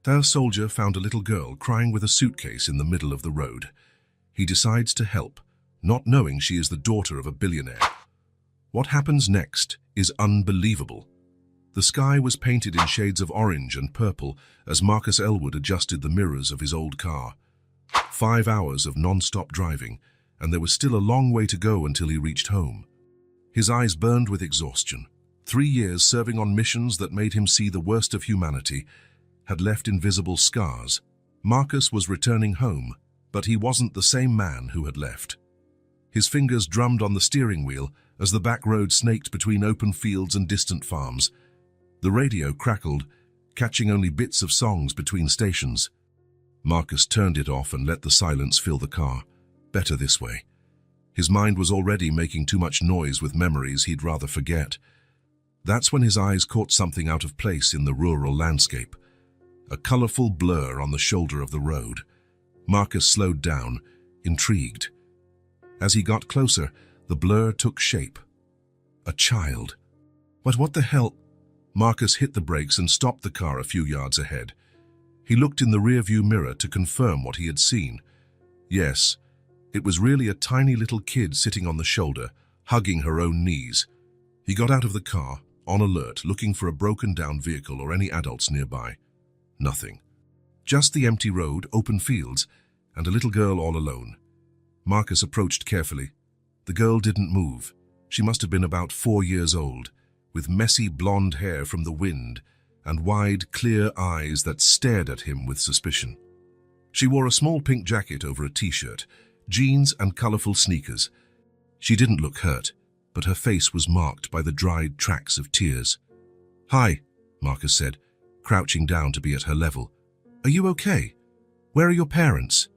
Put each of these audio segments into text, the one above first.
Their soldier found a little girl crying with a suitcase in the middle of the road. He decides to help, not knowing she is the daughter of a billionaire. What happens next is unbelievable. The sky was painted in shades of orange and purple as Marcus Elwood adjusted the mirrors of his old car. 5 hours of non-stop driving, and there was still a long way to go until he reached home. His eyes burned with exhaustion. 3 years serving on missions that made him see the worst of humanity had left invisible scars. Marcus was returning home, but he wasn't the same man who had left. His fingers drummed on the steering wheel as the back road snaked between open fields and distant farms. The radio crackled, catching only bits of songs between stations. Marcus turned it off and let the silence fill the car. Better this way. His mind was already making too much noise with memories he'd rather forget. That's when his eyes caught something out of place in the rural landscape. A colorful blur on the shoulder of the road. Marcus slowed down, intrigued. As he got closer, the blur took shape. A child. But what the hell? Marcus hit the brakes and stopped the car a few yards ahead. He looked in the rearview mirror to confirm what he had seen. Yes, it was really a tiny little kid sitting on the shoulder, hugging her own knees. He got out of the car, on alert, looking for a broken-down vehicle or any adults nearby. Nothing. Just the empty road, open fields, and a little girl all alone. Marcus approached carefully. The girl didn't move. She must have been about 4 years old, with messy blonde hair from the wind and wide, clear eyes that stared at him with suspicion. She wore a small pink jacket over a t-shirt, jeans and colorful sneakers. She didn't look hurt, but her face was marked by the dried tracks of tears. "Hi," Marcus said, crouching down to be at her level. "Are you okay? Where are your parents?"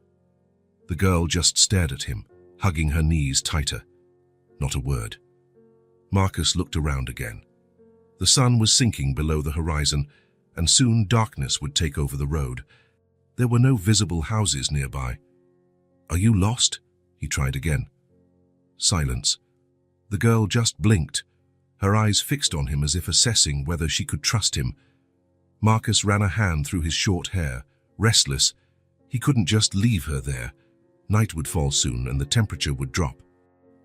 The girl just stared at him, hugging her knees tighter. Not a word. Marcus looked around again. The sun was sinking below the horizon, and soon darkness would take over the road. There were no visible houses nearby. "Are you lost?" he tried again. Silence. The girl just blinked, her eyes fixed on him as if assessing whether she could trust him. Marcus ran a hand through his short hair, restless. He couldn't just leave her there. Night would fall soon and the temperature would drop.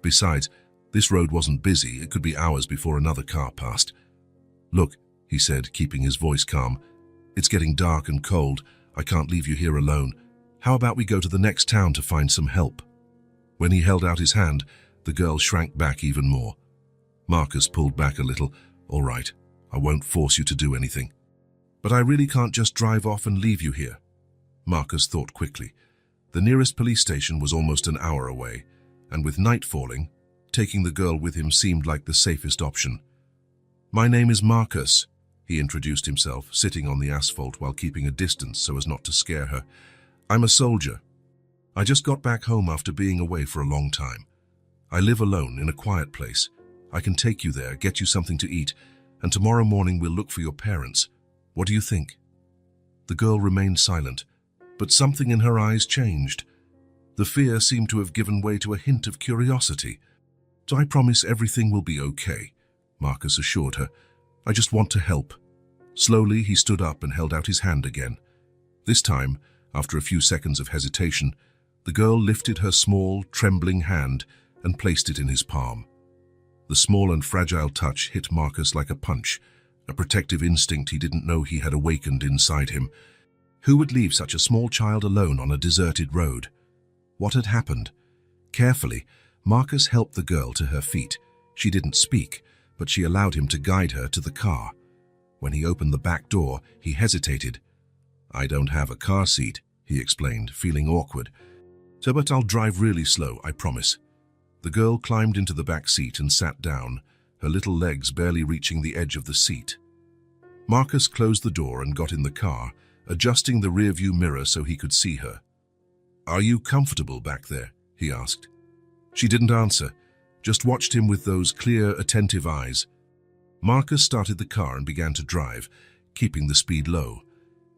Besides, this road wasn't busy. It could be hours before another car passed. "Look," he said, keeping his voice calm. "It's getting dark and cold. I can't leave you here alone. How about we go to the next town to find some help?" When he held out his hand, the girl shrank back even more. Marcus pulled back a little. "All right, I won't force you to do anything. But I really can't just drive off and leave you here." Marcus thought quickly. The nearest police station was almost an hour away, and with night falling, taking the girl with him seemed like the safest option. "My name is Marcus," he introduced himself, sitting on the asphalt while keeping a distance so as not to scare her. "I'm a soldier. I just got back home after being away for a long time. I live alone in a quiet place. I can take you there, get you something to eat, and tomorrow morning we'll look for your parents. What do you think?" The girl remained silent, but something in her eyes changed. The fear seemed to have given way to a hint of curiosity. "So I promise everything will be okay," Marcus assured her. "I just want to help." Slowly, he stood up and held out his hand again. This time, after a few seconds of hesitation, the girl lifted her small, trembling hand and placed it in his palm. The small and fragile touch hit Marcus like a punch, a protective instinct he didn't know he had awakened inside him. Who would leave such a small child alone on a deserted road? What had happened? Carefully, Marcus helped the girl to her feet. She didn't speak, but she allowed him to guide her to the car. When he opened the back door, he hesitated. "I don't have a car seat," he explained, feeling awkward. But I'll drive really slow, I promise." The girl climbed into the back seat and sat down, her little legs barely reaching the edge of the seat. Marcus closed the door and got in the car, adjusting the rearview mirror so he could see her. "Are you comfortable back there?" he asked. She didn't answer, just watched him with those clear, attentive eyes. Marcus started the car and began to drive, keeping the speed low.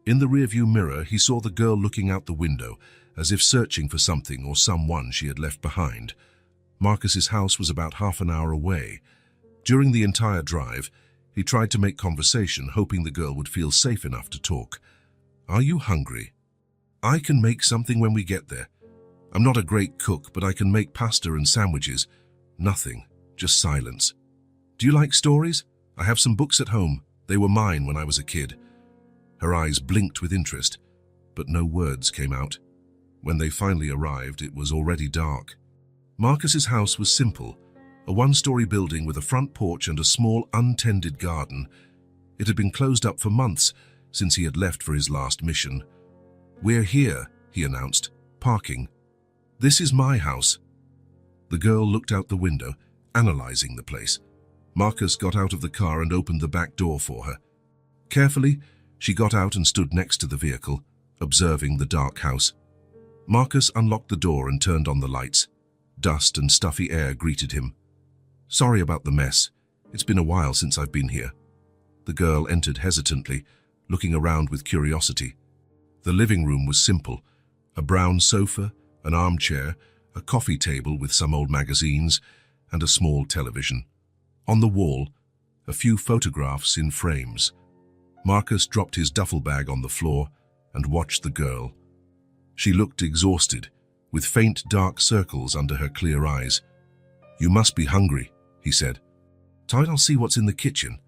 In the rearview mirror, he saw the girl looking out the window, as if searching for something or someone she had left behind. Marcus's house was about half an hour away. During the entire drive, he tried to make conversation, hoping the girl would feel safe enough to talk. Are you hungry? I can make something when we get there. I'm not a great cook, but I can make pasta and sandwiches. Nothing, just silence. Do you like stories? I have some books at home. They were mine when I was a kid. Her eyes blinked with interest, but no words came out. When they finally arrived, it was already dark. Marcus's house was simple, a one-story building with a front porch and a small, untended garden. It had been closed up for months since he had left for his last mission. "We're here," he announced, parking. "This is my house." The girl looked out the window, analyzing the place. Marcus got out of the car and opened the back door for her. Carefully, she got out and stood next to the vehicle, observing the dark house. Marcus unlocked the door and turned on the lights. Dust and stuffy air greeted him. "Sorry about the mess. It's been a while since I've been here." The girl entered hesitantly, looking around with curiosity. The living room was simple: a brown sofa, an armchair, a coffee table with some old magazines, and a small television. On the wall, a few photographs in frames. Marcus dropped his duffel bag on the floor and watched the girl. She looked exhausted, with faint dark circles under her clear eyes. "You must be hungry," he said. "Tide, I'll see what's in the kitchen."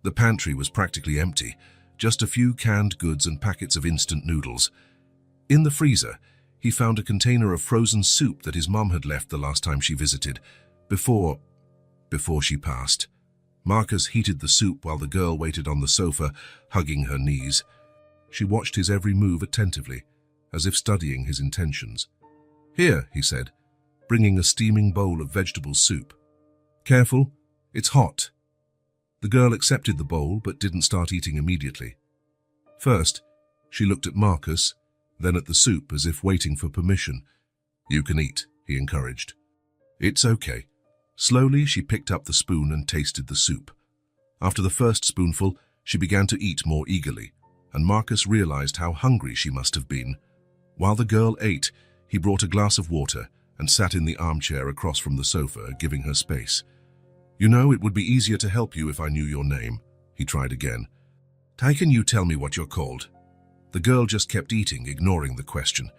The pantry was practically empty, just a few canned goods and packets of instant noodles. In the freezer, he found a container of frozen soup that his mum had left the last time she visited, before she passed. Marcus heated the soup while the girl waited on the sofa, hugging her knees. She watched his every move attentively, as if studying his intentions. "Here," he said, bringing a steaming bowl of vegetable soup. "Careful, it's hot." The girl accepted the bowl but didn't start eating immediately. First, she looked at Marcus, then at the soup as if waiting for permission. "You can eat," he encouraged. "It's okay." Slowly, she picked up the spoon and tasted the soup. After the first spoonful, she began to eat more eagerly, and Marcus realized how hungry she must have been. While the girl ate, he brought a glass of water and sat in the armchair across from the sofa, giving her space. "You know, it would be easier to help you if I knew your name," he tried again. "Can you tell me what you're called?" The girl just kept eating, ignoring the question.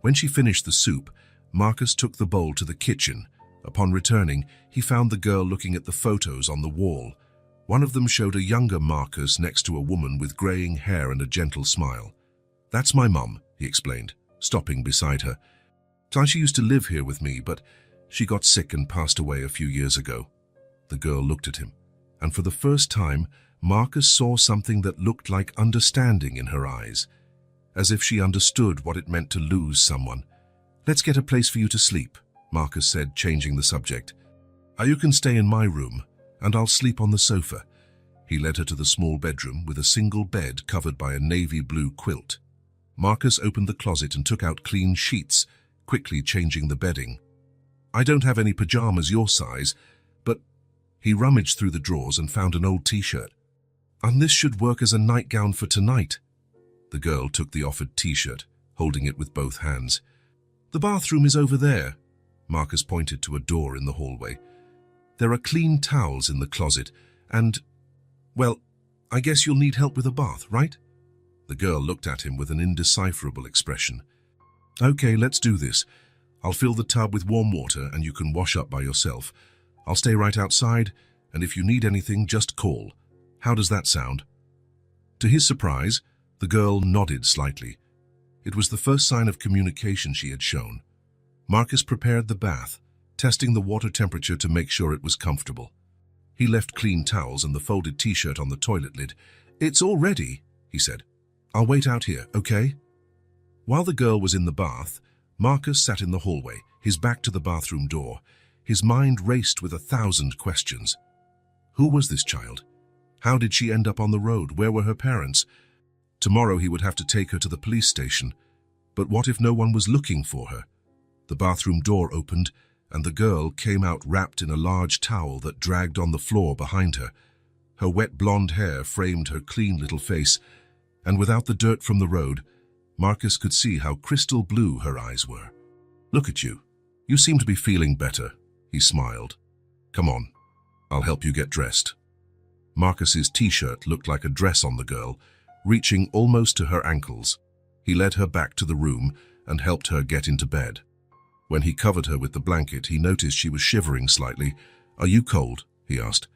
When she finished the soup, Marcus took the bowl to the kitchen. Upon returning, he found the girl looking at the photos on the wall. One of them showed a younger Marcus next to a woman with graying hair and a gentle smile. "That's my mum," he explained, stopping beside her. "She used to live here with me, but she got sick and passed away a few years ago." The girl looked at him, and for the first time, Marcus saw something that looked like understanding in her eyes, as if she understood what it meant to lose someone. "Let's get a place for you to sleep," Marcus said, changing the subject. "You can stay in my room, and I'll sleep on the sofa." He led her to the small bedroom with a single bed covered by a navy blue quilt. Marcus opened the closet and took out clean sheets, quickly changing the bedding. "I don't have any pajamas your size, but..." He rummaged through the drawers and found an old t-shirt. "And this should work as a nightgown for tonight." The girl took the offered t-shirt, holding it with both hands. "The bathroom is over there." Marcus pointed to a door in the hallway. "There are clean towels in the closet, and, well, I guess you'll need help with a bath, right?" The girl looked at him with an indecipherable expression. "Okay, let's do this. I'll fill the tub with warm water and you can wash up by yourself. I'll stay right outside, and if you need anything, just call. How does that sound?" To his surprise, the girl nodded slightly. It was the first sign of communication she had shown. Marcus prepared the bath, testing the water temperature to make sure it was comfortable. He left clean towels and the folded t-shirt on the toilet lid. "It's all ready," he said. "I'll wait out here, okay?" While the girl was in the bath, Marcus sat in the hallway, his back to the bathroom door. His mind raced with 1,000 questions. Who was this child? How did she end up on the road? Where were her parents? Tomorrow he would have to take her to the police station. But what if no one was looking for her? The bathroom door opened, and the girl came out wrapped in a large towel that dragged on the floor behind her. Her wet blonde hair framed her clean little face, and without the dirt from the road, Marcus could see how crystal blue her eyes were. "Look at you. You seem to be feeling better," he smiled. "Come on, I'll help you get dressed." Marcus's t-shirt looked like a dress on the girl, reaching almost to her ankles. He led her back to the room and helped her get into bed. When he covered her with the blanket, he noticed she was shivering slightly. "Are you cold?" he asked.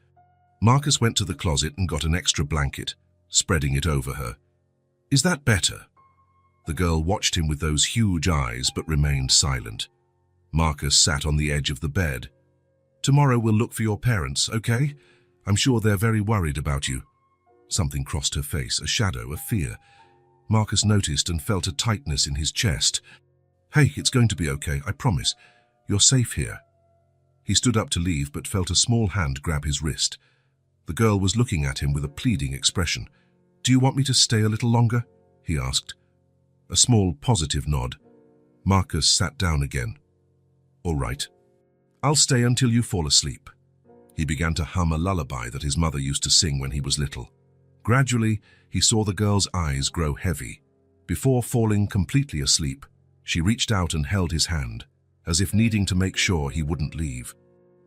Marcus went to the closet and got an extra blanket, spreading it over her. "Is that better?" The girl watched him with those huge eyes but remained silent. Marcus sat on the edge of the bed. "Tomorrow we'll look for your parents, okay? I'm sure they're very worried about you." Something crossed her face, a shadow of fear. Marcus noticed and felt a tightness in his chest. "Hey, it's going to be okay, I promise. You're safe here." He stood up to leave but felt a small hand grab his wrist. The girl was looking at him with a pleading expression. "Do you want me to stay a little longer?" he asked. A small positive nod. Marcus sat down again. "All right. I'll stay until you fall asleep." He began to hum a lullaby that his mother used to sing when he was little. Gradually, he saw the girl's eyes grow heavy. Before falling completely asleep, she reached out and held his hand, as if needing to make sure he wouldn't leave.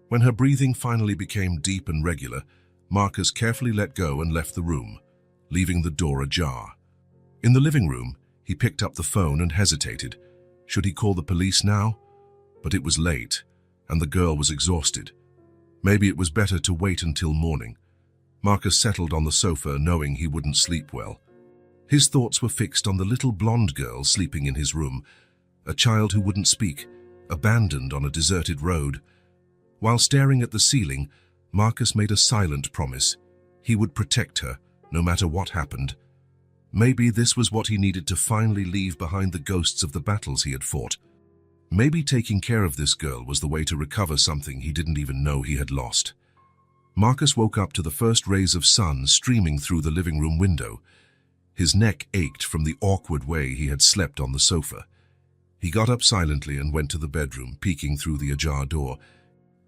When her breathing finally became deep and regular, Marcus carefully let go and left the room, leaving the door ajar. In the living room, he picked up the phone and hesitated. Should he call the police now? But it was late, and the girl was exhausted. Maybe it was better to wait until morning. Marcus settled on the sofa, knowing he wouldn't sleep well. His thoughts were fixed on the little blonde girl sleeping in his room, a child who wouldn't speak, abandoned on a deserted road. While staring at the ceiling, Marcus made a silent promise. He would protect her, no matter what happened. Maybe this was what he needed to finally leave behind the ghosts of the battles he had fought. Maybe taking care of this girl was the way to recover something he didn't even know he had lost. Marcus woke up to the first rays of sun streaming through the living room window. His neck ached from the awkward way he had slept on the sofa. He got up silently and went to the bedroom, peeking through the ajar door.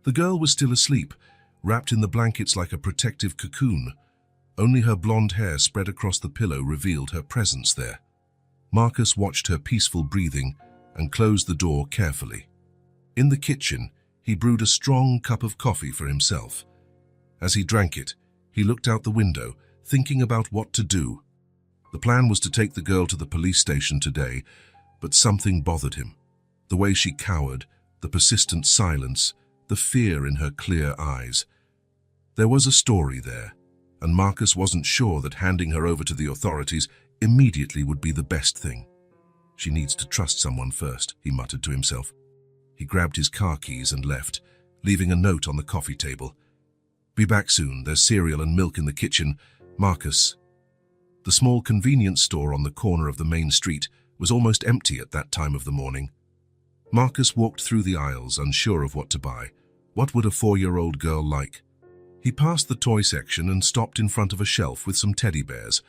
The girl was still asleep, wrapped in the blankets like a protective cocoon. Only her blonde hair spread across the pillow revealed her presence there. Marcus watched her peaceful breathing and closed the door carefully. In the kitchen, he brewed a strong cup of coffee for himself. As he drank it, he looked out the window, thinking about what to do. The plan was to take the girl to the police station today, but something bothered him. The way she cowered, the persistent silence, the fear in her clear eyes. There was a story there, and Marcus wasn't sure that handing her over to the authorities immediately would be the best thing. "She needs to trust someone first," he muttered to himself. He grabbed his car keys and left, leaving a note on the coffee table. "Be back soon, there's cereal and milk in the kitchen, Marcus." The small convenience store on the corner of the main street was almost empty at that time of the morning. Marcus walked through the aisles, unsure of what to buy. What would a 4-year-old girl like? He passed the toy section and stopped in front of a shelf with some teddy bears.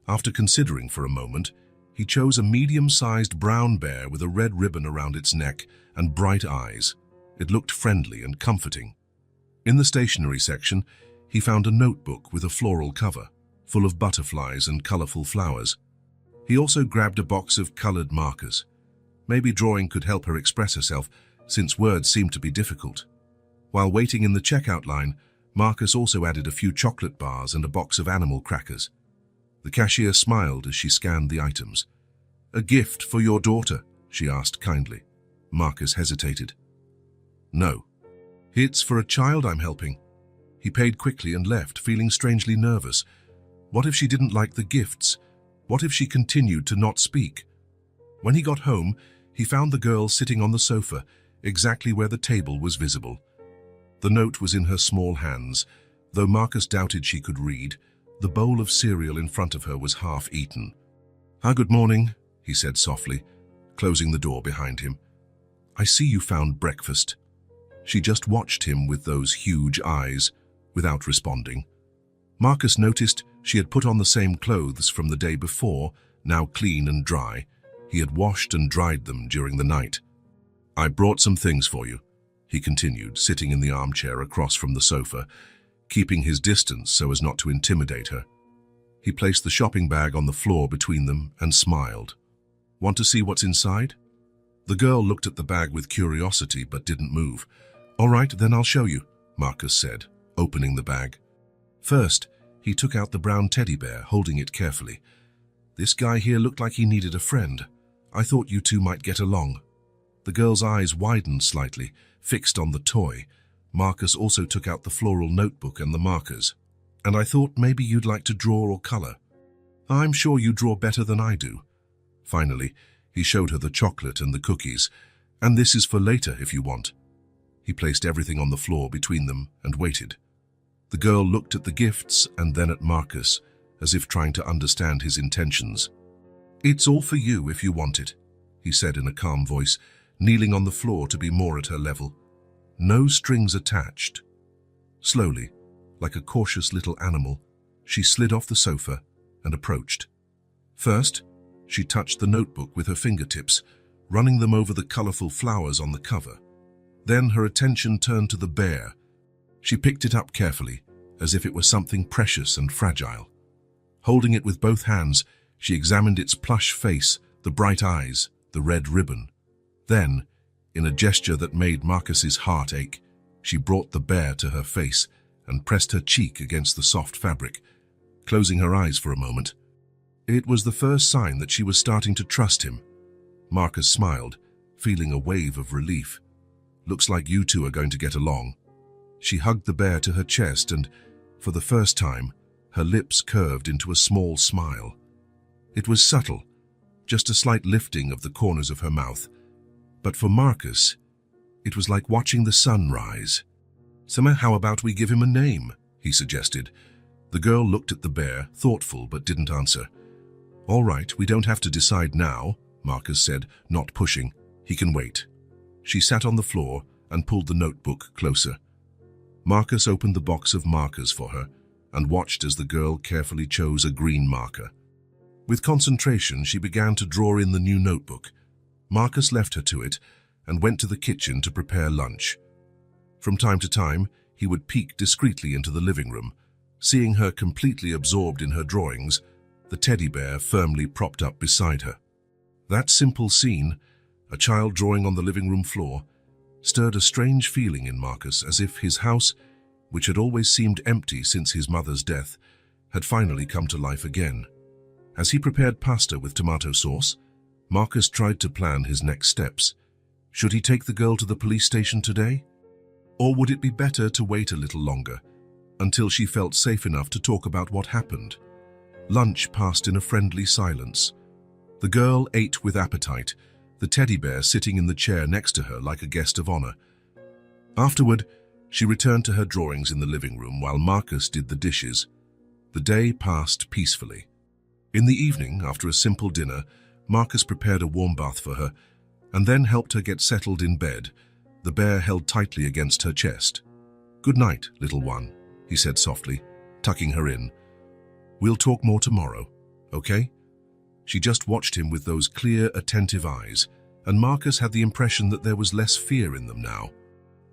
After considering for a moment, he chose a medium-sized brown bear with a red ribbon around its neck and bright eyes. It looked friendly and comforting. In the stationery section, he found a notebook with a floral cover, full of butterflies and colorful flowers. He also grabbed a box of colored markers. Maybe drawing could help her express herself, since words seemed to be difficult. While waiting in the checkout line, Marcus also added a few chocolate bars and a box of animal crackers. The cashier smiled as she scanned the items. "A gift for your daughter?" she asked kindly. Marcus hesitated. "No. It's for a child I'm helping." He paid quickly and left, feeling strangely nervous. What if she didn't like the gifts? What if she continued to not speak? When he got home, he found the girl sitting on the sofa, exactly where the table was visible. The note was in her small hands. Though Marcus doubted she could read, the bowl of cereal in front of her was half eaten. Good morning," he said softly, closing the door behind him. "I see you found breakfast." She just watched him with those huge eyes, without responding. Marcus noticed she had put on the same clothes from the day before, now clean and dry. He had washed and dried them during the night. "I brought some things for you," he continued, sitting in the armchair across from the sofa, keeping his distance so as not to intimidate her. He placed the shopping bag on the floor between them and smiled. "Want to see what's inside?" The girl looked at the bag with curiosity but didn't move. "All right, then I'll show you," Marcus said, opening the bag. First, he took out the brown teddy bear, holding it carefully. This guy here looked like he needed a friend. I thought you two might get along." The girl's eyes widened slightly, fixed on the toy. Marcus also took out the floral notebook and the markers. "And I thought maybe you'd like to draw or color. I'm sure you draw better than I do." Finally, he showed her the chocolate and the cookies. "And this is for later if you want." He placed everything on the floor between them and waited. The girl looked at the gifts and then at Marcus, as if trying to understand his intentions. "It's all for you if you want it," he said in a calm voice, kneeling on the floor to be more at her level. "No strings attached." Slowly, like a cautious little animal, she slid off the sofa and approached. First, she touched the notebook with her fingertips, running them over the colorful flowers on the cover. Then her attention turned to the bear. She picked it up carefully, as if it were something precious and fragile. Holding it with both hands, she examined its plush face, the bright eyes, the red ribbon. Then, in a gesture that made Marcus's heart ache, she brought the bear to her face and pressed her cheek against the soft fabric, closing her eyes for a moment. It was the first sign that she was starting to trust him. Marcus smiled, feeling a wave of relief. "Looks like you two are going to get along." She hugged the bear to her chest and, for the first time, her lips curved into a small smile. It was subtle, just a slight lifting of the corners of her mouth. But for Marcus, it was like watching the sun rise. "How about we give him a name?" he suggested. The girl looked at the bear, thoughtful but didn't answer. "All right, we don't have to decide now," Marcus said, not pushing. "He can wait." She sat on the floor and pulled the notebook closer. Marcus opened the box of markers for her and watched as the girl carefully chose a green marker. With concentration, she began to draw in the new notebook. Marcus left her to it and went to the kitchen to prepare lunch. From time to time, he would peek discreetly into the living room, seeing her completely absorbed in her drawings, the teddy bear firmly propped up beside her. That simple scene, a child drawing on the living room floor, stirred a strange feeling in Marcus, as if his house, which had always seemed empty since his mother's death, had finally come to life again. As he prepared pasta with tomato sauce, Marcus tried to plan his next steps. Should he take the girl to the police station today? Or would it be better to wait a little longer, until she felt safe enough to talk about what happened? Lunch passed in a friendly silence. The girl ate with appetite, the teddy bear sitting in the chair next to her like a guest of honor. Afterward, she returned to her drawings in the living room while Marcus did the dishes. The day passed peacefully. In the evening, after a simple dinner, Marcus prepared a warm bath for her and then helped her get settled in bed, the bear held tightly against her chest. "Good night, little one," he said softly, tucking her in. "We'll talk more tomorrow, okay?" She just watched him with those clear, attentive eyes, and Marcus had the impression that there was less fear in them now.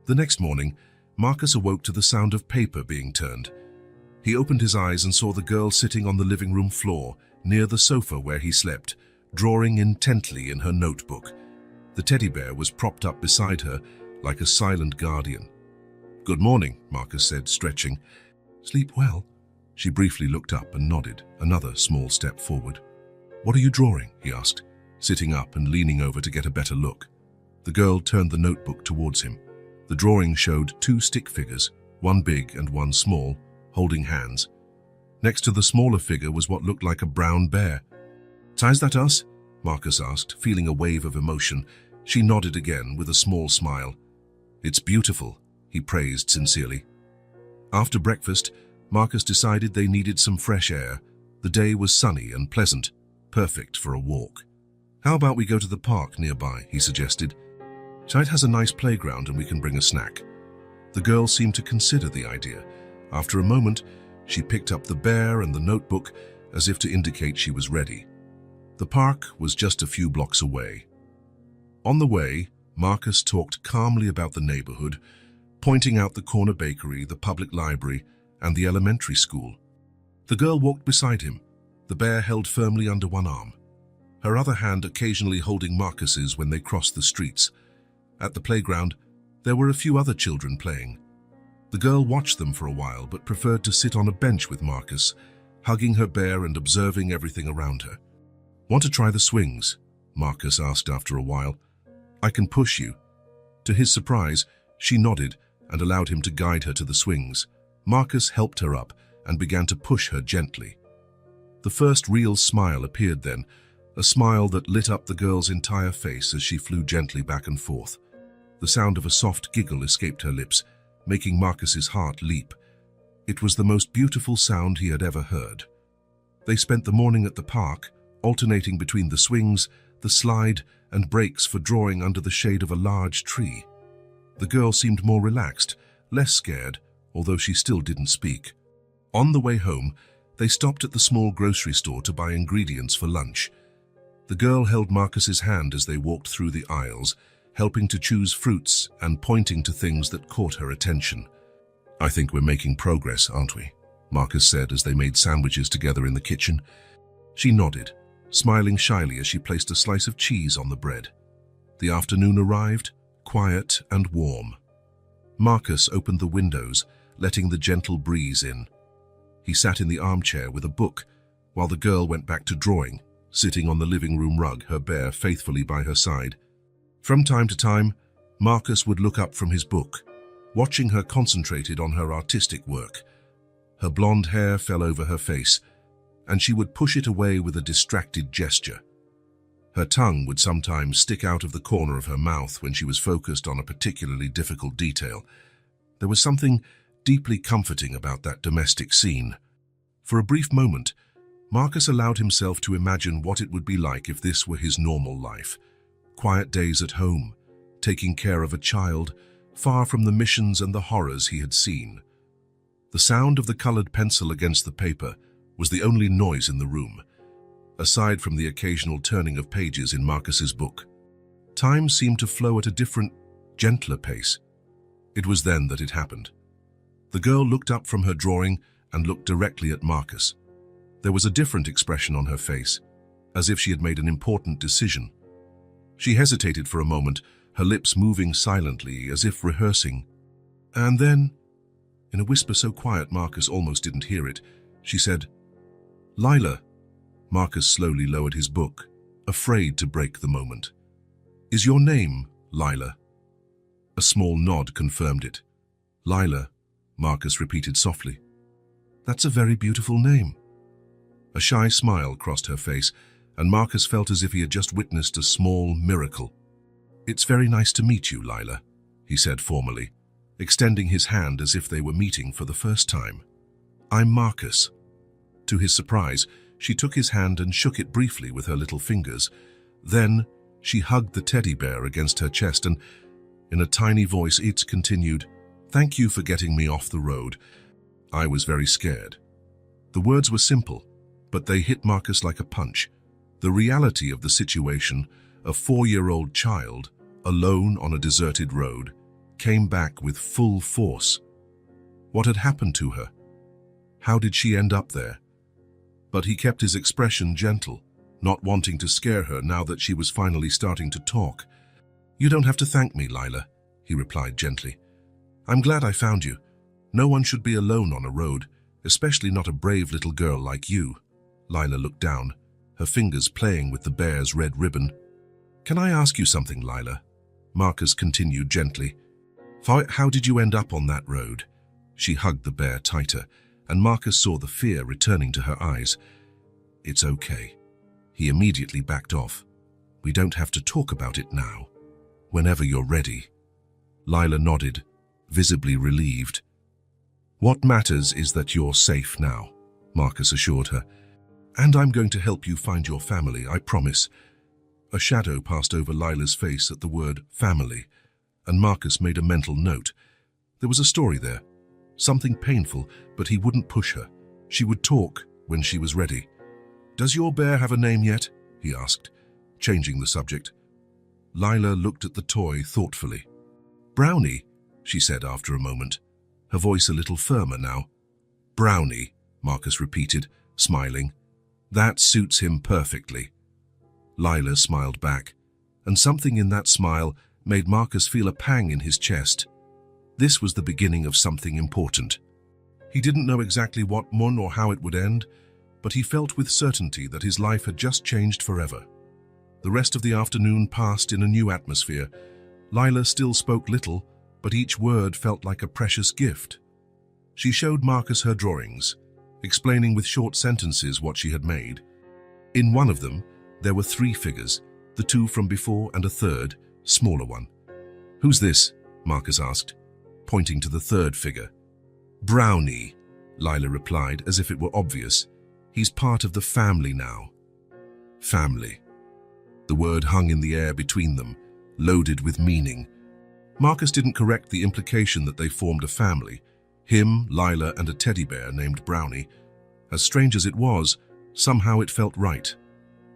The next morning, Marcus awoke to the sound of paper being turned. He opened his eyes and saw the girl sitting on the living room floor, near the sofa where he slept, drawing intently in her notebook. The teddy bear was propped up beside her, like a silent guardian. "Good morning," Marcus said, stretching. "Sleep well?" She briefly looked up and nodded, another small step forward. "What are you drawing?" he asked, sitting up and leaning over to get a better look. The girl turned the notebook towards him. The drawing showed two stick figures, one big and one small, holding hands. Next to the smaller figure was what looked like a brown bear. "Is that us?" Marcus asked, feeling a wave of emotion. She nodded again with a small smile. "It's beautiful," he praised sincerely. After breakfast, Marcus decided they needed some fresh air. The day was sunny and pleasant, perfect for a walk. "How about we go to the park nearby?" he suggested. "It has a nice playground and we can bring a snack." The girl seemed to consider the idea. After a moment, she picked up the bear and the notebook as if to indicate she was ready. The park was just a few blocks away. On the way, Marcus talked calmly about the neighborhood, pointing out the corner bakery, the public library, and the elementary school. The girl walked beside him, the bear held firmly under one arm, her other hand occasionally holding Marcus's when they crossed the streets. At the playground, there were a few other children playing. The girl watched them for a while but preferred to sit on a bench with Marcus, hugging her bear and observing everything around her. "Want to try the swings?" Marcus asked after a while. "I can push you." To his surprise, she nodded and allowed him to guide her to the swings. Marcus helped her up and began to push her gently. The first real smile appeared then, a smile that lit up the girl's entire face as she flew gently back and forth. The sound of a soft giggle escaped her lips, making Marcus's heart leap. It was the most beautiful sound he had ever heard. They spent the morning at the park, alternating between the swings, the slide, and breaks for drawing under the shade of a large tree. The girl seemed more relaxed, less scared, although she still didn't speak. On the way home, they stopped at the small grocery store to buy ingredients for lunch. The girl held Marcus's hand as they walked through the aisles, helping to choose fruits and pointing to things that caught her attention. "I think we're making progress, aren't we?" Marcus said as they made sandwiches together in the kitchen. She nodded, smiling shyly as she placed a slice of cheese on the bread. The afternoon arrived, quiet and warm. Marcus opened the windows, letting the gentle breeze in. He sat in the armchair with a book, while the girl went back to drawing, sitting on the living room rug, her bear faithfully by her side. From time to time, Marcus would look up from his book, watching her concentrated on her artistic work. Her blonde hair fell over her face, and she would push it away with a distracted gesture. Her tongue would sometimes stick out of the corner of her mouth when she was focused on a particularly difficult detail. There was something deeply comforting about that domestic scene. For a brief moment, Marcus allowed himself to imagine what it would be like if this were his normal life. Quiet days at home, taking care of a child, far from the missions and the horrors he had seen. The sound of the colored pencil against the paper was the only noise in the room, aside from the occasional turning of pages in Marcus's book. Time seemed to flow at a different, gentler pace. It was then that it happened. The girl looked up from her drawing and looked directly at Marcus. There was a different expression on her face, as if she had made an important decision. She hesitated for a moment, her lips moving silently as if rehearsing. And then, in a whisper so quiet Marcus almost didn't hear it, she said, "Lila." Marcus slowly lowered his book, afraid to break the moment. "Is your name Lila?" A small nod confirmed it. "Lila," Marcus repeated softly. "That's a very beautiful name." A shy smile crossed her face, and Marcus felt as if he had just witnessed a small miracle. "It's very nice to meet you, Lila," he said formally, extending his hand as if they were meeting for the first time. "I'm Marcus." To his surprise, she took his hand and shook it briefly with her little fingers. Then she hugged the teddy bear against her chest and, in a tiny voice, it continued, "Thank you for getting me off the road. I was very scared." The words were simple, but they hit Marcus like a punch. The reality of the situation, a 4-year-old child, alone on a deserted road, came back with full force. What had happened to her? How did she end up there? But he kept his expression gentle, not wanting to scare her now that she was finally starting to talk. "You don't have to thank me, Lila," he replied gently. "I'm glad I found you. No one should be alone on a road, especially not a brave little girl like you." Lila looked down, her fingers playing with the bear's red ribbon. "Can I ask you something, Lila?" Marcus continued gently. "How did you end up on that road?" She hugged the bear tighter, and Marcus saw the fear returning to her eyes. "It's okay." He immediately backed off. "We don't have to talk about it now. Whenever you're ready." Lila nodded, visibly relieved. "What matters is that you're safe now," Marcus assured her. "And I'm going to help you find your family, I promise." A shadow passed over Lila's face at the word family, and Marcus made a mental note. There was a story there, something painful, but he wouldn't push her. She would talk when she was ready. "Does your bear have a name yet?" he asked, changing the subject. Lila looked at the toy thoughtfully. "Brownie," she said after a moment, her voice a little firmer now. "Brownie," Marcus repeated, smiling. "That suits him perfectly." Lila smiled back, and something in that smile made Marcus feel a pang in his chest. This was the beginning of something important. He didn't know exactly what or how it would end, but he felt with certainty that his life had just changed forever. The rest of the afternoon passed in a new atmosphere. Lila still spoke little, but each word felt like a precious gift. She showed Marcus her drawings, explaining with short sentences what she had made. In one of them, there were 3 figures, the 2 from before and a third, smaller one. "Who's this?" Marcus asked, pointing to the 3rd figure. "Brownie," Lila replied, as if it were obvious. "He's part of the family now." Family. The word hung in the air between them, loaded with meaning. Marcus didn't correct the implication that they formed a family, him, Lila, and a teddy bear named Brownie. As strange as it was, somehow it felt right.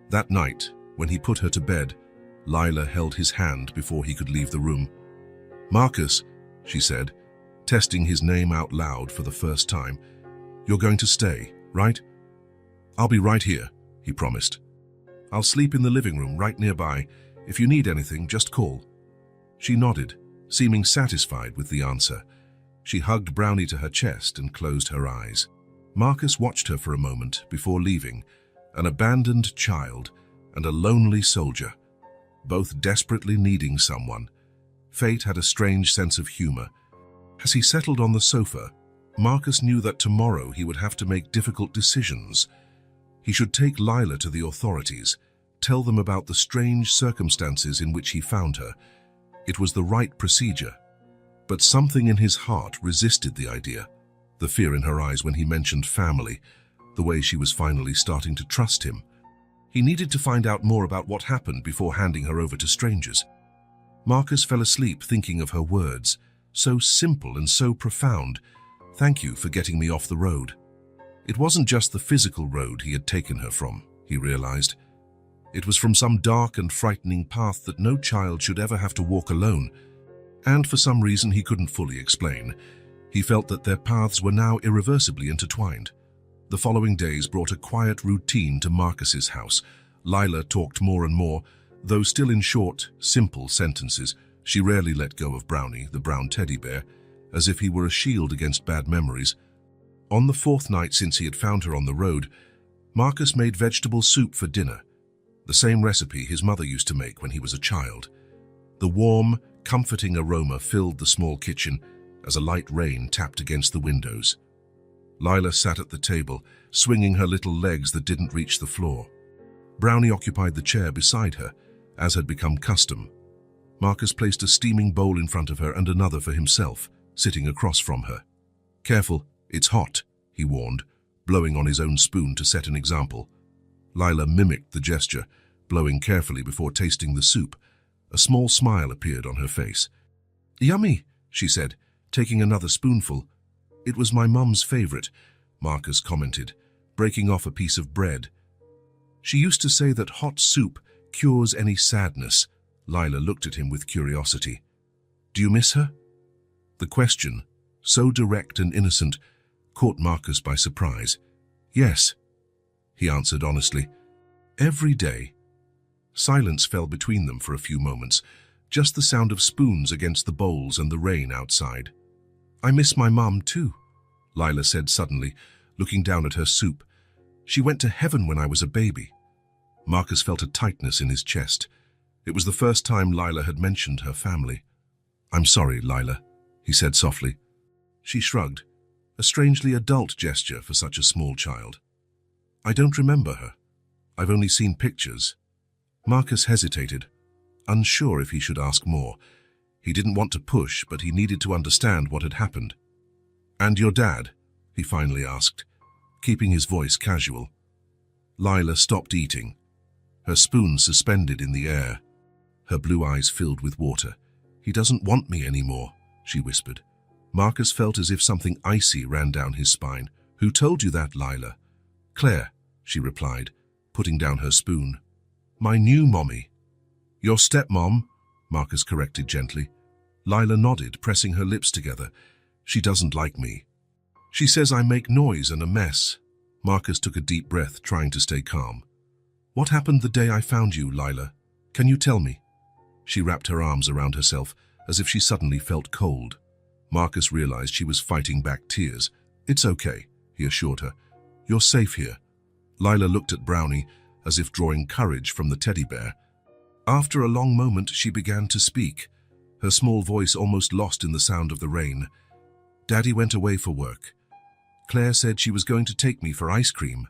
That night, when he put her to bed, Lila held his hand before he could leave the room. "Marcus," she said, testing his name out loud for the first time, "you're going to stay, right?" "I'll be right here," he promised. "I'll sleep in the living room right nearby. If you need anything, just call." She nodded, seeming satisfied with the answer. She hugged Brownie to her chest and closed her eyes. Marcus watched her for a moment before leaving, an abandoned child and a lonely soldier, both desperately needing someone. Fate had a strange sense of humor. As he settled on the sofa, Marcus knew that tomorrow he would have to make difficult decisions. He should take Lila to the authorities, tell them about the strange circumstances in which he found her. It was the right procedure. But something in his heart resisted the idea, the fear in her eyes when he mentioned family, the way she was finally starting to trust him. He needed to find out more about what happened before handing her over to strangers. Marcus fell asleep thinking of her words, so simple and so profound. "Thank you for getting me off the road." It wasn't just the physical road he had taken her from, he realized. It was from some dark and frightening path that no child should ever have to walk alone. And for some reason he couldn't fully explain, he felt that their paths were now irreversibly intertwined. The following days brought a quiet routine to Marcus's house. Lila talked more and more, though still in short, simple sentences. She rarely let go of Brownie, the brown teddy bear, as if he were a shield against bad memories. On the 4th night since he had found her on the road, Marcus made vegetable soup for dinner, the same recipe his mother used to make when he was a child. The warm, comforting aroma filled the small kitchen as a light rain tapped against the windows. Lila sat at the table, swinging her little legs that didn't reach the floor. Brownie occupied the chair beside her, as had become custom. Marcus placed a steaming bowl in front of her and another for himself, sitting across from her. "Careful, it's hot," he warned, blowing on his own spoon to set an example. Lila mimicked the gesture, blowing carefully before tasting the soup. A small smile appeared on her face. "Yummy," she said, taking another spoonful. "It was my mum's favorite," Marcus commented, breaking off a piece of bread. "She used to say that hot soup cures any sadness." Lila looked at him with curiosity. "Do you miss her?" The question, so direct and innocent, caught Marcus by surprise. "Yes," he answered honestly. "Every day." Silence fell between them for a few moments, just the sound of spoons against the bowls and the rain outside. "I miss my mum too," Lila said suddenly, looking down at her soup. "She went to heaven when I was a baby." Marcus felt a tightness in his chest. It was the first time Lila had mentioned her family. "I'm sorry, Lila," he said softly. She shrugged, a strangely adult gesture for such a small child. "I don't remember her. I've only seen pictures." Marcus hesitated, unsure if he should ask more. He didn't want to push, but he needed to understand what had happened. "And your dad?" he finally asked, keeping his voice casual. Lila stopped eating, her spoon suspended in the air. Her blue eyes filled with water. "He doesn't want me anymore," she whispered. Marcus felt as if something icy ran down his spine. "Who told you that, Lila?" "Claire," she replied, putting down her spoon. "My new mommy." "Your stepmom," Marcus corrected gently. Lila nodded, pressing her lips together. "She doesn't like me. She says I make noise and a mess." Marcus took a deep breath, trying to stay calm. "What happened the day I found you, Lila? Can you tell me?" She wrapped her arms around herself, as if she suddenly felt cold. Marcus realized she was fighting back tears. "It's okay," he assured her. "You're safe here." Lila looked at Brownie as if drawing courage from the teddy bear. After a long moment, she began to speak, her small voice almost lost in the sound of the rain. Daddy went away for work. Claire said she was going to take me for ice cream.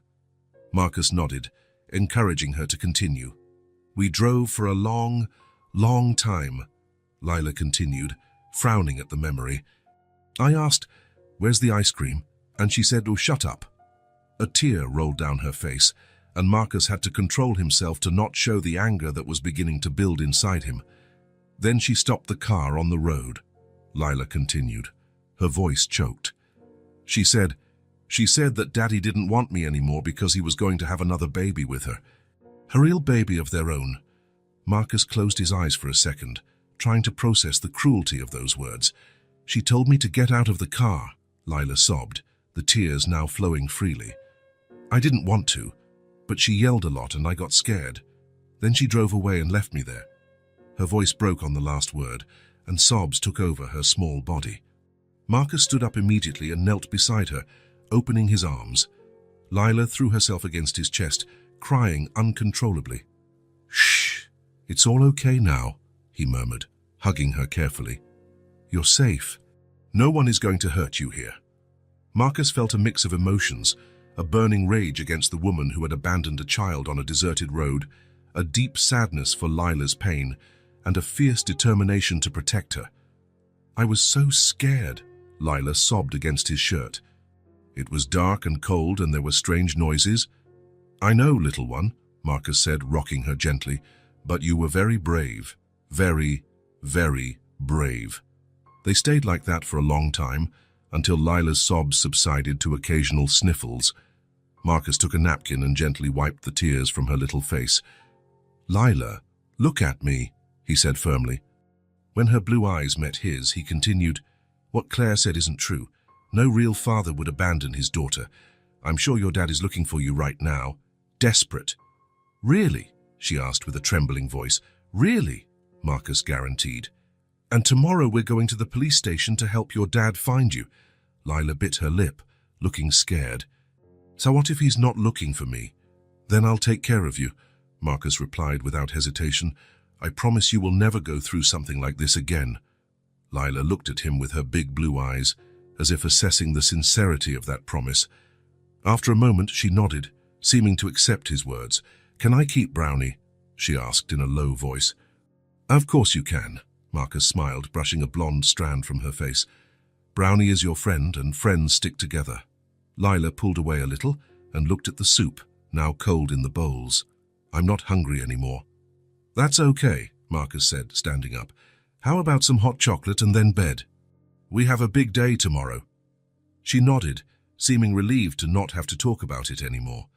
Marcus nodded, encouraging her to continue. We drove for a long, long time, Lila continued, frowning at the memory. I asked, "Where's the ice cream?" And she said, "Oh, shut up." A tear rolled down her face, and Marcus had to control himself to not show the anger that was beginning to build inside him. Then she stopped the car on the road. Lila continued, her voice choked. She said that Daddy didn't want me anymore because he was going to have another baby with her. A real baby of their own. Marcus closed his eyes for a second, trying to process the cruelty of those words. She told me to get out of the car, Lila sobbed, the tears now flowing freely. I didn't want to, but she yelled a lot and I got scared. Then she drove away and left me there. Her voice broke on the last word, and sobs took over her small body. Marcus stood up immediately and knelt beside her, opening his arms. Lila threw herself against his chest, crying uncontrollably. "Shh, it's all okay now," he murmured, hugging her carefully. "You're safe. No one is going to hurt you here." Marcus felt a mix of emotions, a burning rage against the woman who had abandoned a child on a deserted road, a deep sadness for Lila's pain, and a fierce determination to protect her. "I was so scared," Lila sobbed against his shirt. "It was dark and cold and there were strange noises." "I know, little one," Marcus said, rocking her gently, "but you were very brave. Very, very brave." They stayed like that for a long time, until Lila's sobs subsided to occasional sniffles. Marcus took a napkin and gently wiped the tears from her little face. "Lila, look at me," he said firmly. When her blue eyes met his, he continued, "What Claire said isn't true. No real father would abandon his daughter. I'm sure your dad is looking for you right now. Desperate." "Really?" she asked with a trembling voice. "Really?" Marcus guaranteed. "And tomorrow we're going to the police station to help your dad find you." Lila bit her lip, looking scared. "So what if he's not looking for me?" "Then I'll take care of you," Marcus replied without hesitation. "I promise you will never go through something like this again." Lila looked at him with her big blue eyes, as if assessing the sincerity of that promise. After a moment, she nodded, seeming to accept his words. "Can I keep Brownie?" she asked in a low voice. "Of course you can," Marcus smiled, brushing a blonde strand from her face. "Brownie is your friend, and friends stick together." Lila pulled away a little and looked at the soup, now cold in the bowls. "I'm not hungry anymore." "That's okay," Marcus said, standing up. "How about some hot chocolate and then bed? We have a big day tomorrow." She nodded, seeming relieved to not have to talk about it anymore.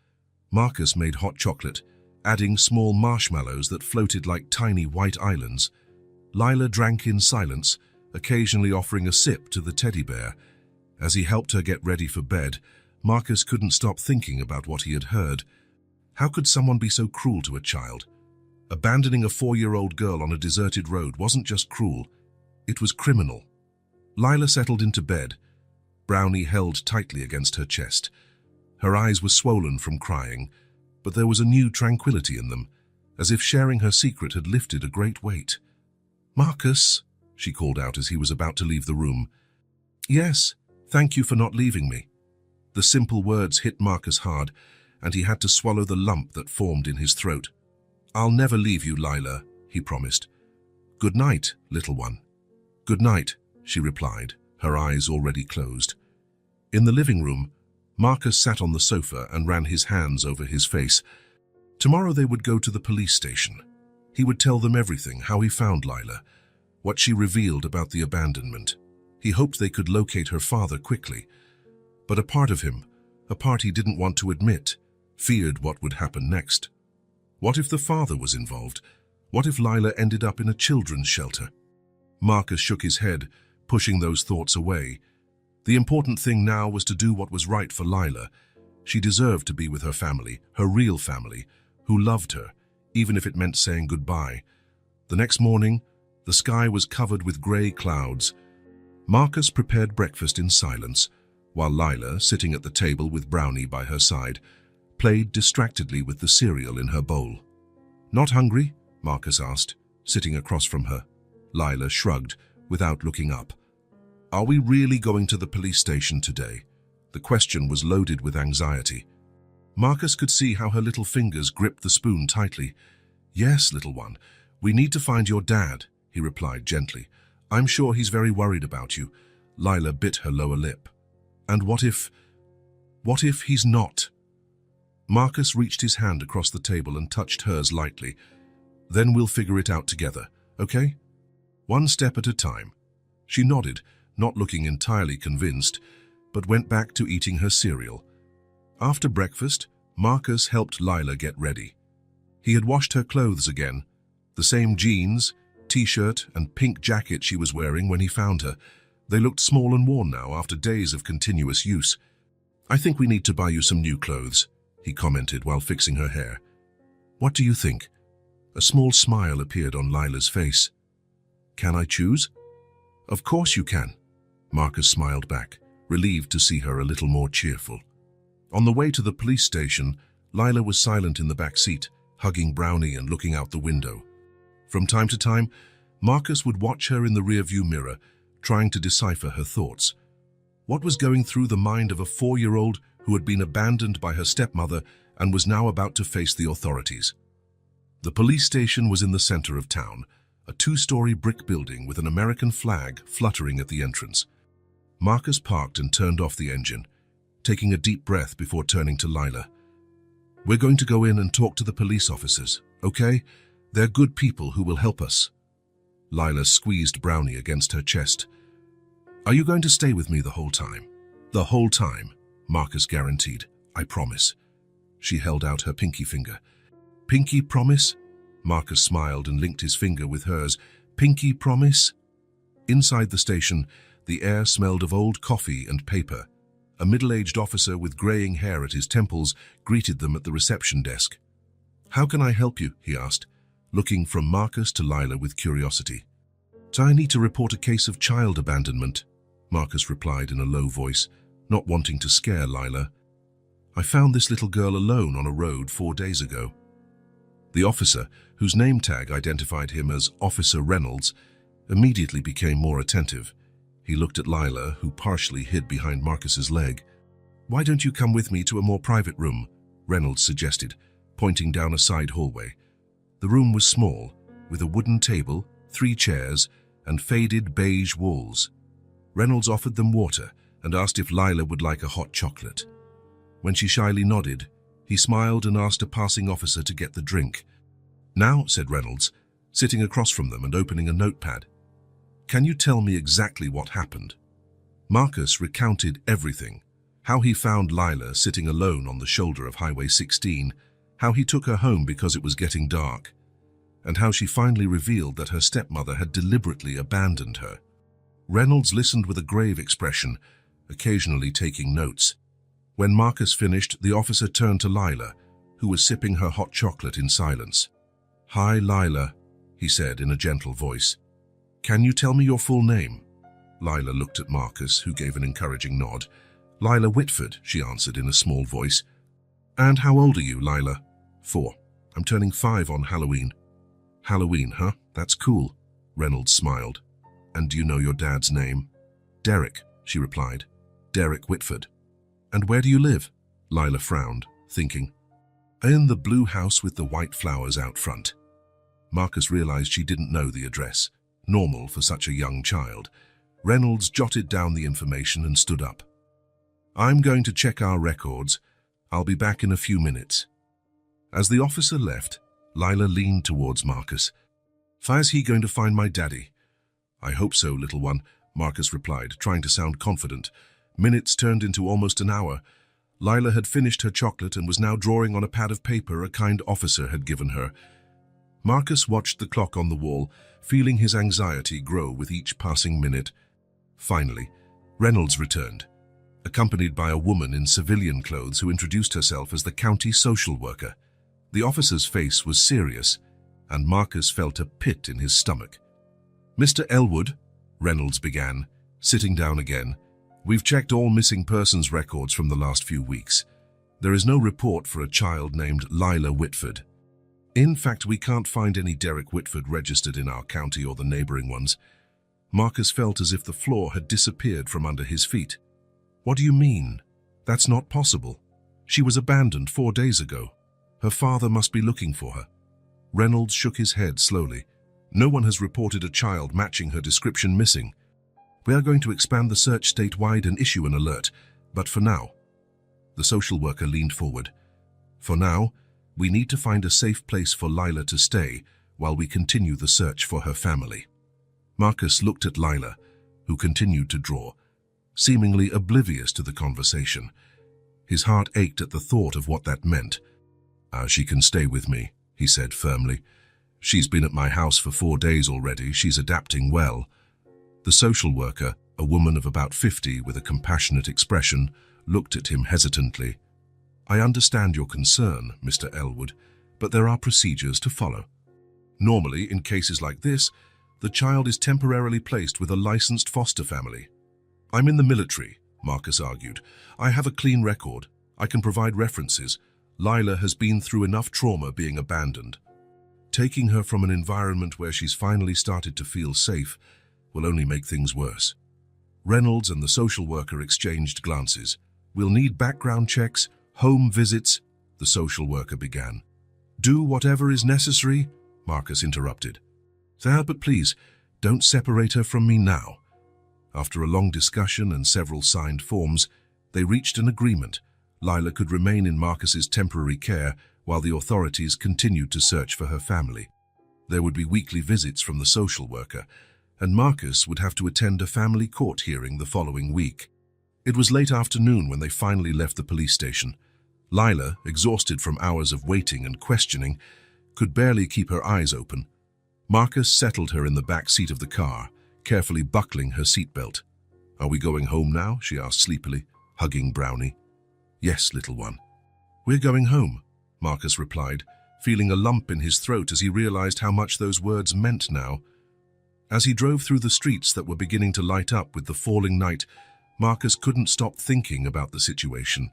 Marcus made hot chocolate, adding small marshmallows that floated like tiny white islands. Lila drank in silence, occasionally offering a sip to the teddy bear. As he helped her get ready for bed, Marcus couldn't stop thinking about what he had heard. How could someone be so cruel to a child? Abandoning a 4-year-old girl on a deserted road wasn't just cruel, it was criminal. Lila settled into bed, Brownie held tightly against her chest. Her eyes were swollen from crying, but there was a new tranquility in them, as if sharing her secret had lifted a great weight. "Marcus," she called out as he was about to leave the room. "Yes, thank you for not leaving me." The simple words hit Marcus hard, and he had to swallow the lump that formed in his throat. "I'll never leave you, Lila," he promised. "Good night, little one." "Good night," she replied, her eyes already closed. In the living room, Marcus sat on the sofa and ran his hands over his face. Tomorrow they would go to the police station. He would tell them everything, how he found Lila, what she revealed about the abandonment. He hoped they could locate her father quickly. But a part of him, a part he didn't want to admit, feared what would happen next. What if the father was involved? What if Lila ended up in a children's shelter? Marcus shook his head, pushing those thoughts away. The important thing now was to do what was right for Lila. She deserved to be with her family, her real family, who loved her, even if it meant saying goodbye. The next morning, the sky was covered with grey clouds. Marcus prepared breakfast in silence, while Lila, sitting at the table with Brownie by her side, played distractedly with the cereal in her bowl. "Not hungry?" Marcus asked, sitting across from her. Lila shrugged, without looking up. "Are we really going to the police station today?" The question was loaded with anxiety. Marcus could see how her little fingers gripped the spoon tightly. "Yes, little one, we need to find your dad," he replied gently. "I'm sure he's very worried about you." Lila bit her lower lip. "And what if he's not?" Marcus reached his hand across the table and touched hers lightly. "Then we'll figure it out together, okay? One step at a time." She nodded, not looking entirely convinced, but went back to eating her cereal. After breakfast, Marcus helped Lila get ready. He had washed her clothes again, the same jeans, t-shirt and pink jacket she was wearing when he found her. They looked small and worn now after days of continuous use. "I think we need to buy you some new clothes," he commented while fixing her hair. "What do you think?" A small smile appeared on Lila's face. "Can I choose?" "Of course you can." Marcus smiled back, relieved to see her a little more cheerful. On the way to the police station, Lila was silent in the back seat, hugging Brownie and looking out the window. From time to time, Marcus would watch her in the rearview mirror, trying to decipher her thoughts. What was going through the mind of a 4-year-old who had been abandoned by her stepmother and was now about to face the authorities? The police station was in the center of town, a 2-story brick building with an American flag fluttering at the entrance. Marcus parked and turned off the engine, taking a deep breath before turning to Lila. "We're going to go in and talk to the police officers, okay? They're good people who will help us." Lila squeezed Brownie against her chest. "Are you going to stay with me the whole time?" "The whole time," Marcus guaranteed. "I promise." She held out her pinky finger. "Pinky promise?" Marcus smiled and linked his finger with hers. "Pinky promise?" Inside the station, the air smelled of old coffee and paper. A middle-aged officer with graying hair at his temples greeted them at the reception desk. "How can I help you?" he asked, looking from Marcus to Lila with curiosity. "I need to report a case of child abandonment," Marcus replied in a low voice, not wanting to scare Lila. "I found this little girl alone on a road 4 days ago." The officer, whose name tag identified him as Officer Reynolds, immediately became more attentive. He looked at Lila, who partially hid behind Marcus's leg. "Why don't you come with me to a more private room?" Reynolds suggested, pointing down a side hallway. The room was small, with a wooden table, 3 chairs, and faded beige walls. Reynolds offered them water and asked if Lila would like a hot chocolate. When she shyly nodded, he smiled and asked a passing officer to get the drink. "Now," said Reynolds, sitting across from them and opening a notepad, "can you tell me exactly what happened?" Marcus recounted everything: how he found Lila sitting alone on the shoulder of Highway 16, how he took her home because it was getting dark, and how she finally revealed that her stepmother had deliberately abandoned her. Reynolds listened with a grave expression, occasionally taking notes. When Marcus finished, the officer turned to Lila, who was sipping her hot chocolate in silence. "Hi, Lila," he said in a gentle voice. "Can you tell me your full name?" Lila looked at Marcus, who gave an encouraging nod. "Lila Whitford," she answered in a small voice. "And how old are you, Lila?" 4. "I'm turning 5 on Halloween." "Halloween, huh? That's cool." Reynolds smiled. "And do you know your dad's name?" "Derek," she replied. "Derek Whitford." "And where do you live?" Lila frowned, thinking. "In the blue house with the white flowers out front." Marcus realized she didn't know the address, normal for such a young child. Reynolds jotted down the information and stood up. "I'm going to check our records. I'll be back in a few minutes." As the officer left, Lila leaned towards Marcus. "Is he going to find my daddy?" "I hope so, little one," Marcus replied, trying to sound confident. Minutes turned into almost an hour. Lila had finished her chocolate and was now drawing on a pad of paper a kind officer had given her. Marcus watched the clock on the wall, feeling his anxiety grow with each passing minute. Finally, Reynolds returned, accompanied by a woman in civilian clothes who introduced herself as the county social worker. The officer's face was serious, and Marcus felt a pit in his stomach. "Mr. Elwood," Reynolds began, sitting down again, "we've checked all missing persons records from the last few weeks. There is no report for a child named Lila Whitford. In fact, we can't find any Derek Whitford registered in our county or the neighboring ones. Marcus felt as if the floor had disappeared from under his feet. What do you mean? That's not possible. She was abandoned 4 days ago. Her father must be looking for her. Reynolds shook his head slowly. No one has reported a child matching her description missing. We are going to expand the search statewide and issue an alert, but for now. The social worker leaned forward. For now, we need to find a safe place for Lila to stay while we continue the search for her family. Marcus looked at Lila, who continued to draw, seemingly oblivious to the conversation. His heart ached at the thought of what that meant. She can stay with me, he said firmly. She's been at my house for 4 days already. She's adapting well. The social worker, a woman of about 50 with a compassionate expression, looked at him hesitantly. I understand your concern, Mr. Elwood, but there are procedures to follow. Normally, in cases like this, the child is temporarily placed with a licensed foster family. I'm in the military, Marcus argued. I have a clean record. I can provide references. Lila has been through enough trauma being abandoned. Taking her from an environment where she's finally started to feel safe will only make things worse. Reynolds and the social worker exchanged glances. We'll need background checks, home visits, the social worker began. Do whatever is necessary, Marcus interrupted. There, but please, don't separate her from me now. After a long discussion and several signed forms, they reached an agreement. Lila could remain in Marcus's temporary care while the authorities continued to search for her family. There would be weekly visits from the social worker, and Marcus would have to attend a family court hearing the following week. It was late afternoon when they finally left the police station. Lila, exhausted from hours of waiting and questioning, could barely keep her eyes open. Marcus settled her in the back seat of the car, carefully buckling her seatbelt. Are we going home now? She asked sleepily, hugging Brownie. Yes, little one. We're going home, Marcus replied, feeling a lump in his throat as he realized how much those words meant now. As he drove through the streets that were beginning to light up with the falling night, Marcus couldn't stop thinking about the situation.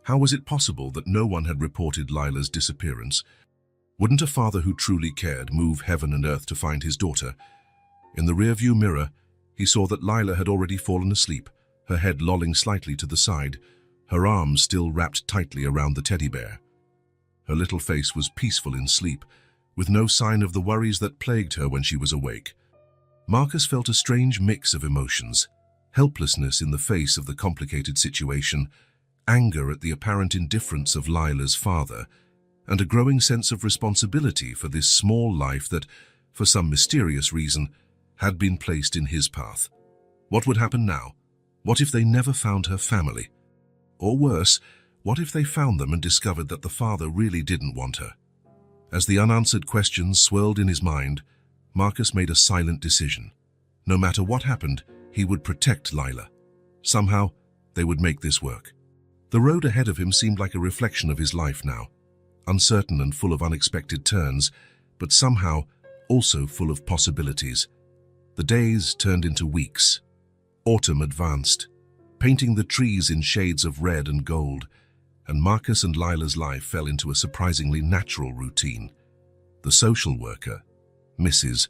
How was it possible that no one had reported Lila's disappearance? Wouldn't a father who truly cared move heaven and earth to find his daughter? In the rearview mirror, he saw that Lila had already fallen asleep, her head lolling slightly to the side, her arms still wrapped tightly around the teddy bear. Her little face was peaceful in sleep, with no sign of the worries that plagued her when she was awake. Marcus felt a strange mix of emotions, helplessness in the face of the complicated situation, anger at the apparent indifference of Lila's father, and a growing sense of responsibility for this small life that, for some mysterious reason, had been placed in his path. What would happen now? What if they never found her family? Or worse, what if they found them and discovered that the father really didn't want her? As the unanswered questions swirled in his mind, Marcus made a silent decision. No matter what happened, he would protect Lila. Somehow, they would make this work. The road ahead of him seemed like a reflection of his life now, uncertain and full of unexpected turns, but somehow also full of possibilities. The days turned into weeks. Autumn advanced, painting the trees in shades of red and gold, and Marcus and Lila's life fell into a surprisingly natural routine. The social worker, Mrs.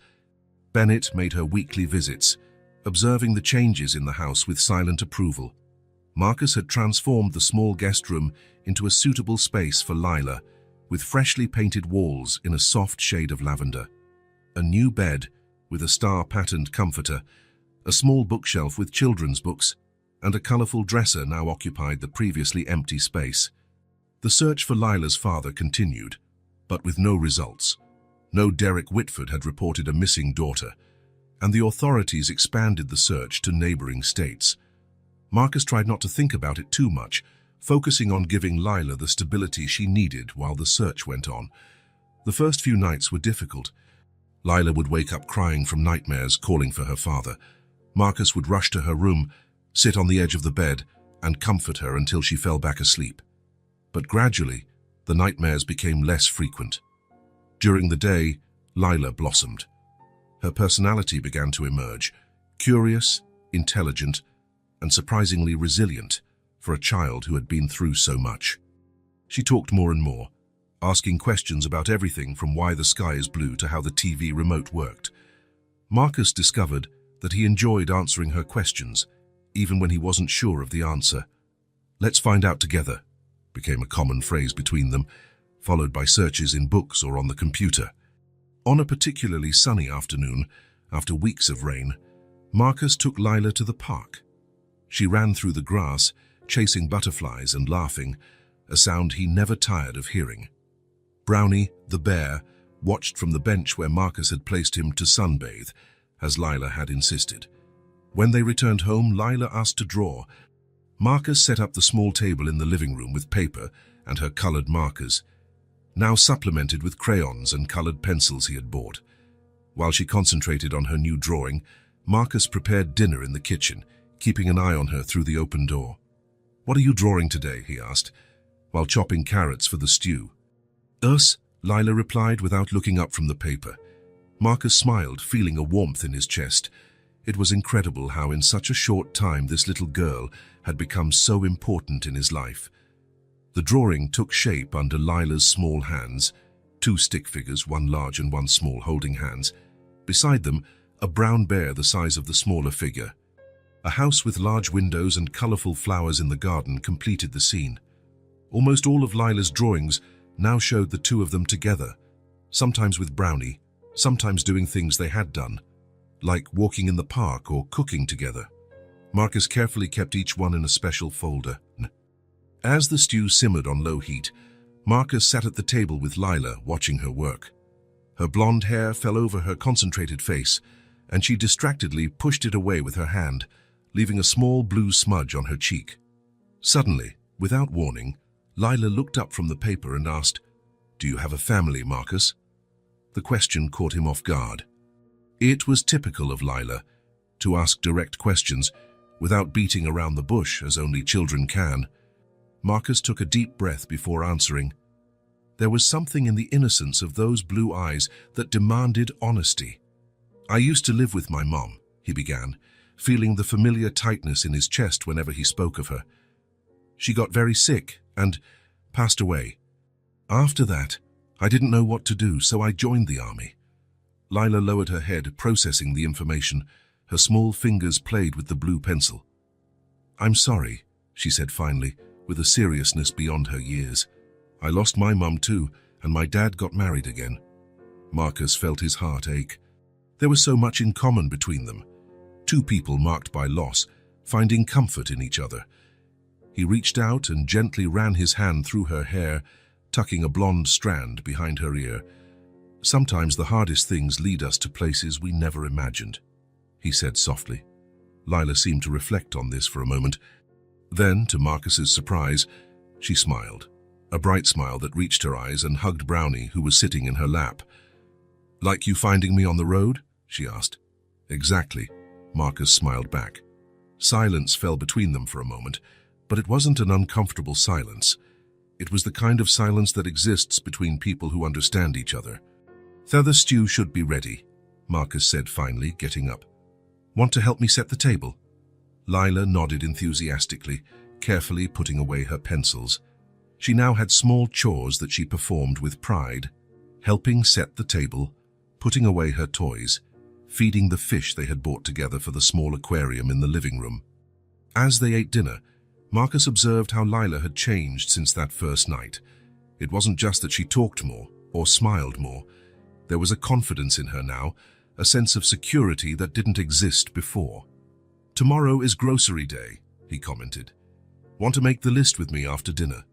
Bennett, made her weekly visits, observing the changes in the house with silent approval. Marcus had transformed the small guest room into a suitable space for Lila, with freshly painted walls in a soft shade of lavender. A new bed with a star-patterned comforter, a small bookshelf with children's books, and a colorful dresser now occupied the previously empty space. The search for Lila's father continued, but with no results. No Derek Whitford had reported a missing daughter, and the authorities expanded the search to neighboring states. Marcus tried not to think about it too much, focusing on giving Lila the stability she needed while the search went on. The first few nights were difficult. Lila would wake up crying from nightmares, calling for her father. Marcus would rush to her room, sit on the edge of the bed, and comfort her until she fell back asleep. But gradually, the nightmares became less frequent. During the day, Lila blossomed. Her personality began to emerge, curious, intelligent, and surprisingly resilient, for a child who had been through so much. She talked more and more, asking questions about everything from why the sky is blue to how the TV remote worked. Marcus discovered that he enjoyed answering her questions, even when he wasn't sure of the answer. "Let's find out together," became a common phrase between them, followed by searches in books or on the computer. On a particularly sunny afternoon, after weeks of rain, Marcus took Lila to the park. She ran through the grass, chasing butterflies and laughing, a sound he never tired of hearing. Brownie, the bear, watched from the bench where Marcus had placed him to sunbathe, as Lila had insisted. When they returned home, Lila asked to draw. Marcus set up the small table in the living room with paper and her colored markers, now supplemented with crayons and colored pencils he had bought. While she concentrated on her new drawing, Marcus prepared dinner in the kitchen, keeping an eye on her through the open door. "What are you drawing today?" he asked, while chopping carrots for the stew. "Us," Lila replied without looking up from the paper. Marcus smiled, feeling a warmth in his chest. It was incredible how in such a short time this little girl had become so important in his life. The drawing took shape under Lila's small hands, 2 stick figures, one large and one small, holding hands. Beside them, a brown bear the size of the smaller figure. A house with large windows and colorful flowers in the garden completed the scene. Almost all of Lila's drawings now showed the two of them together, sometimes with Brownie, sometimes doing things they had done, like walking in the park or cooking together. Marcus carefully kept each one in a special folder. As the stew simmered on low heat, Marcus sat at the table with Lila, watching her work. Her blonde hair fell over her concentrated face, and she distractedly pushed it away with her hand, leaving a small blue smudge on her cheek. Suddenly, without warning, Lila looked up from the paper and asked, "Do you have a family, Marcus?" The question caught him off guard. It was typical of Lila to ask direct questions without beating around the bush as only children can. Marcus took a deep breath before answering. There was something in the innocence of those blue eyes that demanded honesty. "I used to live with my mom," he began, feeling the familiar tightness in his chest whenever he spoke of her. "She got very sick and passed away. After that, I didn't know what to do, so I joined the army." Lila lowered her head, processing the information. Her small fingers played with the blue pencil. "I'm sorry," she said finally, with a seriousness beyond her years. "I lost my mum too, and my dad got married again." Marcus felt his heart ache. There was so much in common between them. Two people marked by loss, finding comfort in each other. He reached out and gently ran his hand through her hair, tucking a blonde strand behind her ear. "Sometimes the hardest things lead us to places we never imagined," he said softly. Lila seemed to reflect on this for a moment. Then, to Marcus's surprise, she smiled, a bright smile that reached her eyes, and hugged Brownie, who was sitting in her lap. "Like you finding me on the road?" she asked. "Exactly," Marcus smiled back. Silence fell between them for a moment, but it wasn't an uncomfortable silence. It was the kind of silence that exists between people who understand each other. "The stew should be ready," Marcus said finally, getting up. "Want to help me set the table?" Lila nodded enthusiastically, carefully putting away her pencils. She now had small chores that she performed with pride, helping set the table, putting away her toys, feeding the fish they had bought together for the small aquarium in the living room. As they ate dinner, Marcus observed how Lila had changed since that first night. It wasn't just that she talked more or smiled more. There was a confidence in her now, a sense of security that didn't exist before. "Tomorrow is grocery day," he commented. "Want to make the list with me after dinner?"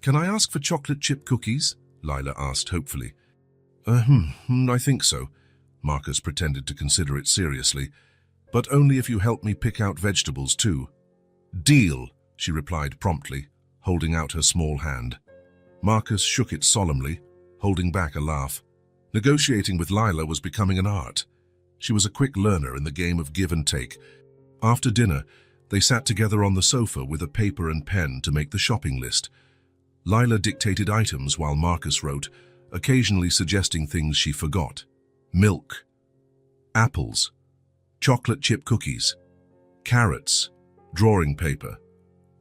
"Can I ask for chocolate chip cookies?" Lila asked hopefully. I think so." Marcus pretended to consider it seriously. "But only if you help me pick out vegetables too." "Deal," she replied promptly, holding out her small hand. Marcus shook it solemnly, holding back a laugh. Negotiating with Lila was becoming an art. She was a quick learner in the game of give and take. After dinner, they sat together on the sofa with a paper and pen to make the shopping list. Lila dictated items while Marcus wrote, occasionally suggesting things she forgot. Milk, apples, chocolate chip cookies, carrots, drawing paper.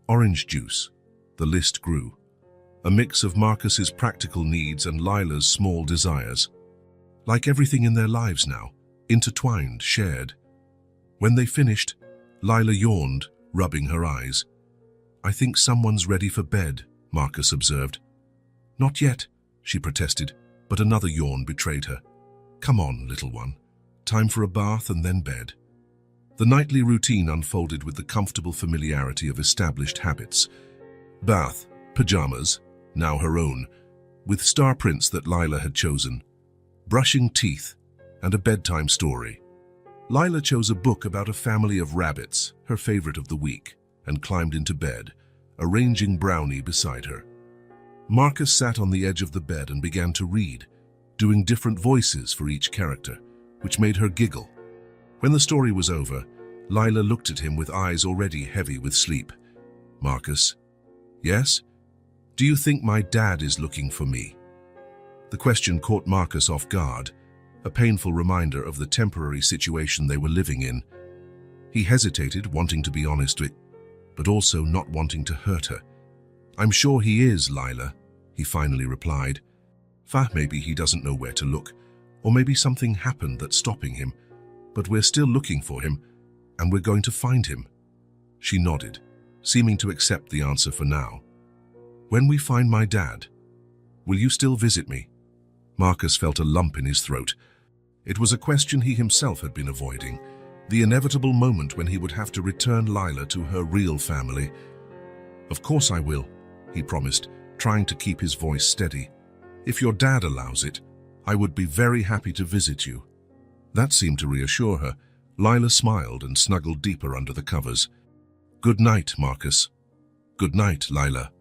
Orange juice. The list grew. A mix of Marcus's practical needs and Lila's small desires. Like everything in their lives now, intertwined, shared. When they finished, Lila yawned, rubbing her eyes. "I think someone's ready for bed," Marcus observed. "Not yet," she protested, but another yawn betrayed her. "Come on, little one. Time for a bath and then bed." The nightly routine unfolded with the comfortable familiarity of established habits. Bath, pajamas, now her own, with star prints that Lila had chosen, brushing teeth, and a bedtime story. Lila chose a book about a family of rabbits, her favorite of the week, and climbed into bed, arranging Brownie beside her. Marcus sat on the edge of the bed and began to read, doing different voices for each character, which made her giggle. When the story was over, Lila looked at him with eyes already heavy with sleep. "Marcus, yes? Do you think my dad is looking for me?" The question caught Marcus off guard, a painful reminder of the temporary situation they were living in. He hesitated, wanting to be honest, but also not wanting to hurt her. "I'm sure he is, Lila," he finally replied. Maybe he doesn't know where to look, or maybe something happened that's stopping him, but we're still looking for him, and we're going to find him." She nodded, seeming to accept the answer for now. "When we find my dad, will you still visit me?" Marcus felt a lump in his throat. It was a question he himself had been avoiding, the inevitable moment when he would have to return Lila to her real family. "Of course I will," he promised, trying to keep his voice steady. "If your dad allows it, I would be very happy to visit you." That seemed to reassure her. Lila smiled and snuggled deeper under the covers. "Good night, Marcus." "Good night, Lila."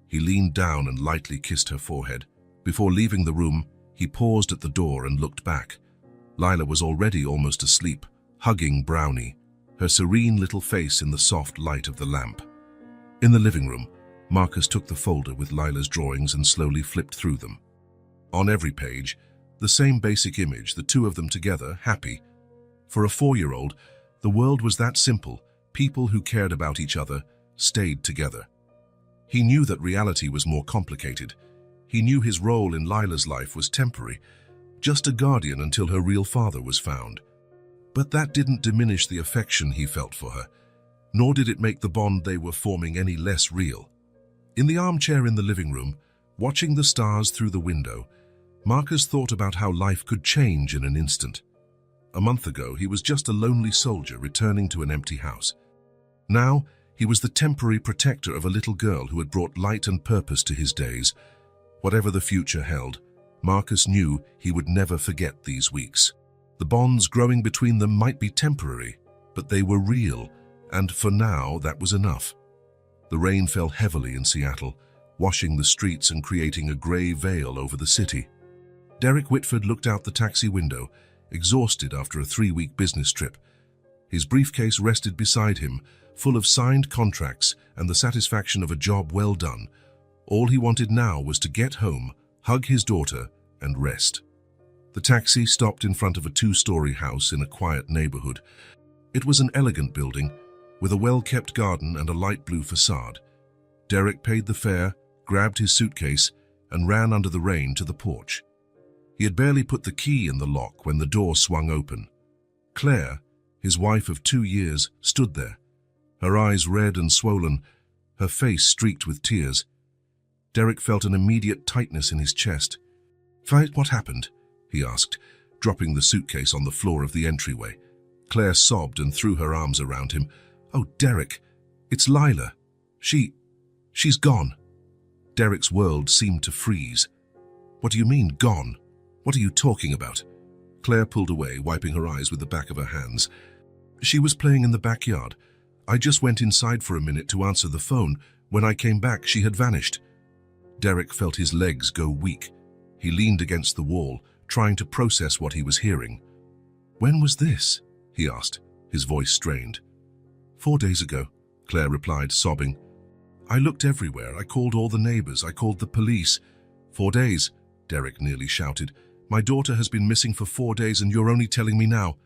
He leaned down and lightly kissed her forehead. Before leaving the room, he paused at the door and looked back. Lila was already almost asleep, hugging Brownie, her serene little face in the soft light of the lamp. In the living room, Marcus took the folder with Lila's drawings and slowly flipped through them. On every page, the same basic image, the two of them together, happy. For a 4-year-old, the world was that simple. People who cared about each other stayed together. He knew that reality was more complicated. He knew his role in Lila's life was temporary, just a guardian until her real father was found. But that didn't diminish the affection he felt for her, nor did it make the bond they were forming any less real. In the armchair in the living room, watching the stars through the window, Marcus thought about how life could change in an instant. A month ago, he was just a lonely soldier returning to an empty house. Now, he was the temporary protector of a little girl who had brought light and purpose to his days. Whatever the future held, Marcus knew he would never forget these weeks. The bonds growing between them might be temporary, but they were real, and for now, that was enough. The rain fell heavily in Seattle, washing the streets and creating a grey veil over the city. Derek Whitford looked out the taxi window, exhausted after a 3-week business trip. His briefcase rested beside him, full of signed contracts and the satisfaction of a job well done. All he wanted now was to get home, hug his daughter, and rest. The taxi stopped in front of a 2-story house in a quiet neighborhood. It was an elegant building, with a well-kept garden and a light blue facade. Derek paid the fare, grabbed his suitcase, and ran under the rain to the porch. He had barely put the key in the lock when the door swung open. Claire, his wife of 2 years, stood there, her eyes red and swollen, her face streaked with tears. Derek felt an immediate tightness in his chest. "What happened?" he asked, dropping the suitcase on the floor of the entryway. Claire sobbed and threw her arms around him. "Oh, Derek, it's Lila. She's gone." Derek's world seemed to freeze. "What do you mean, gone? What are you talking about?" Claire pulled away, wiping her eyes with the back of her hands. "She was playing in the backyard. I just went inside for a minute to answer the phone. When I came back, she had vanished." Derek felt his legs go weak. He leaned against the wall, trying to process what he was hearing. "When was this?" he asked, his voice strained. 4 days ago, Claire replied, sobbing. "I looked everywhere. I called all the neighbors. I called the police." 4 days, Derek nearly shouted. "My daughter has been missing for 4 days and you're only telling me now."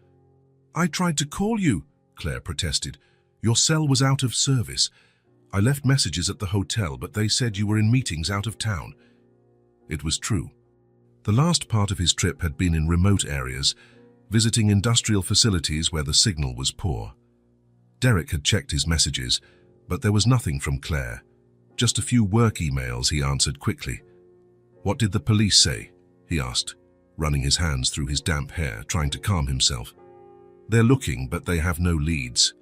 "I tried to call you," Claire protested. "Your cell was out of service. I left messages at the hotel, but they said you were in meetings out of town. It was true. The last part of his trip had been in remote areas, visiting industrial facilities where the signal was poor. Derek had checked his messages, but there was nothing from Claire. Just a few work emails he answered quickly. What did the police say? He asked, running his hands through his damp hair, trying to calm himself. They're looking, but they have no leads.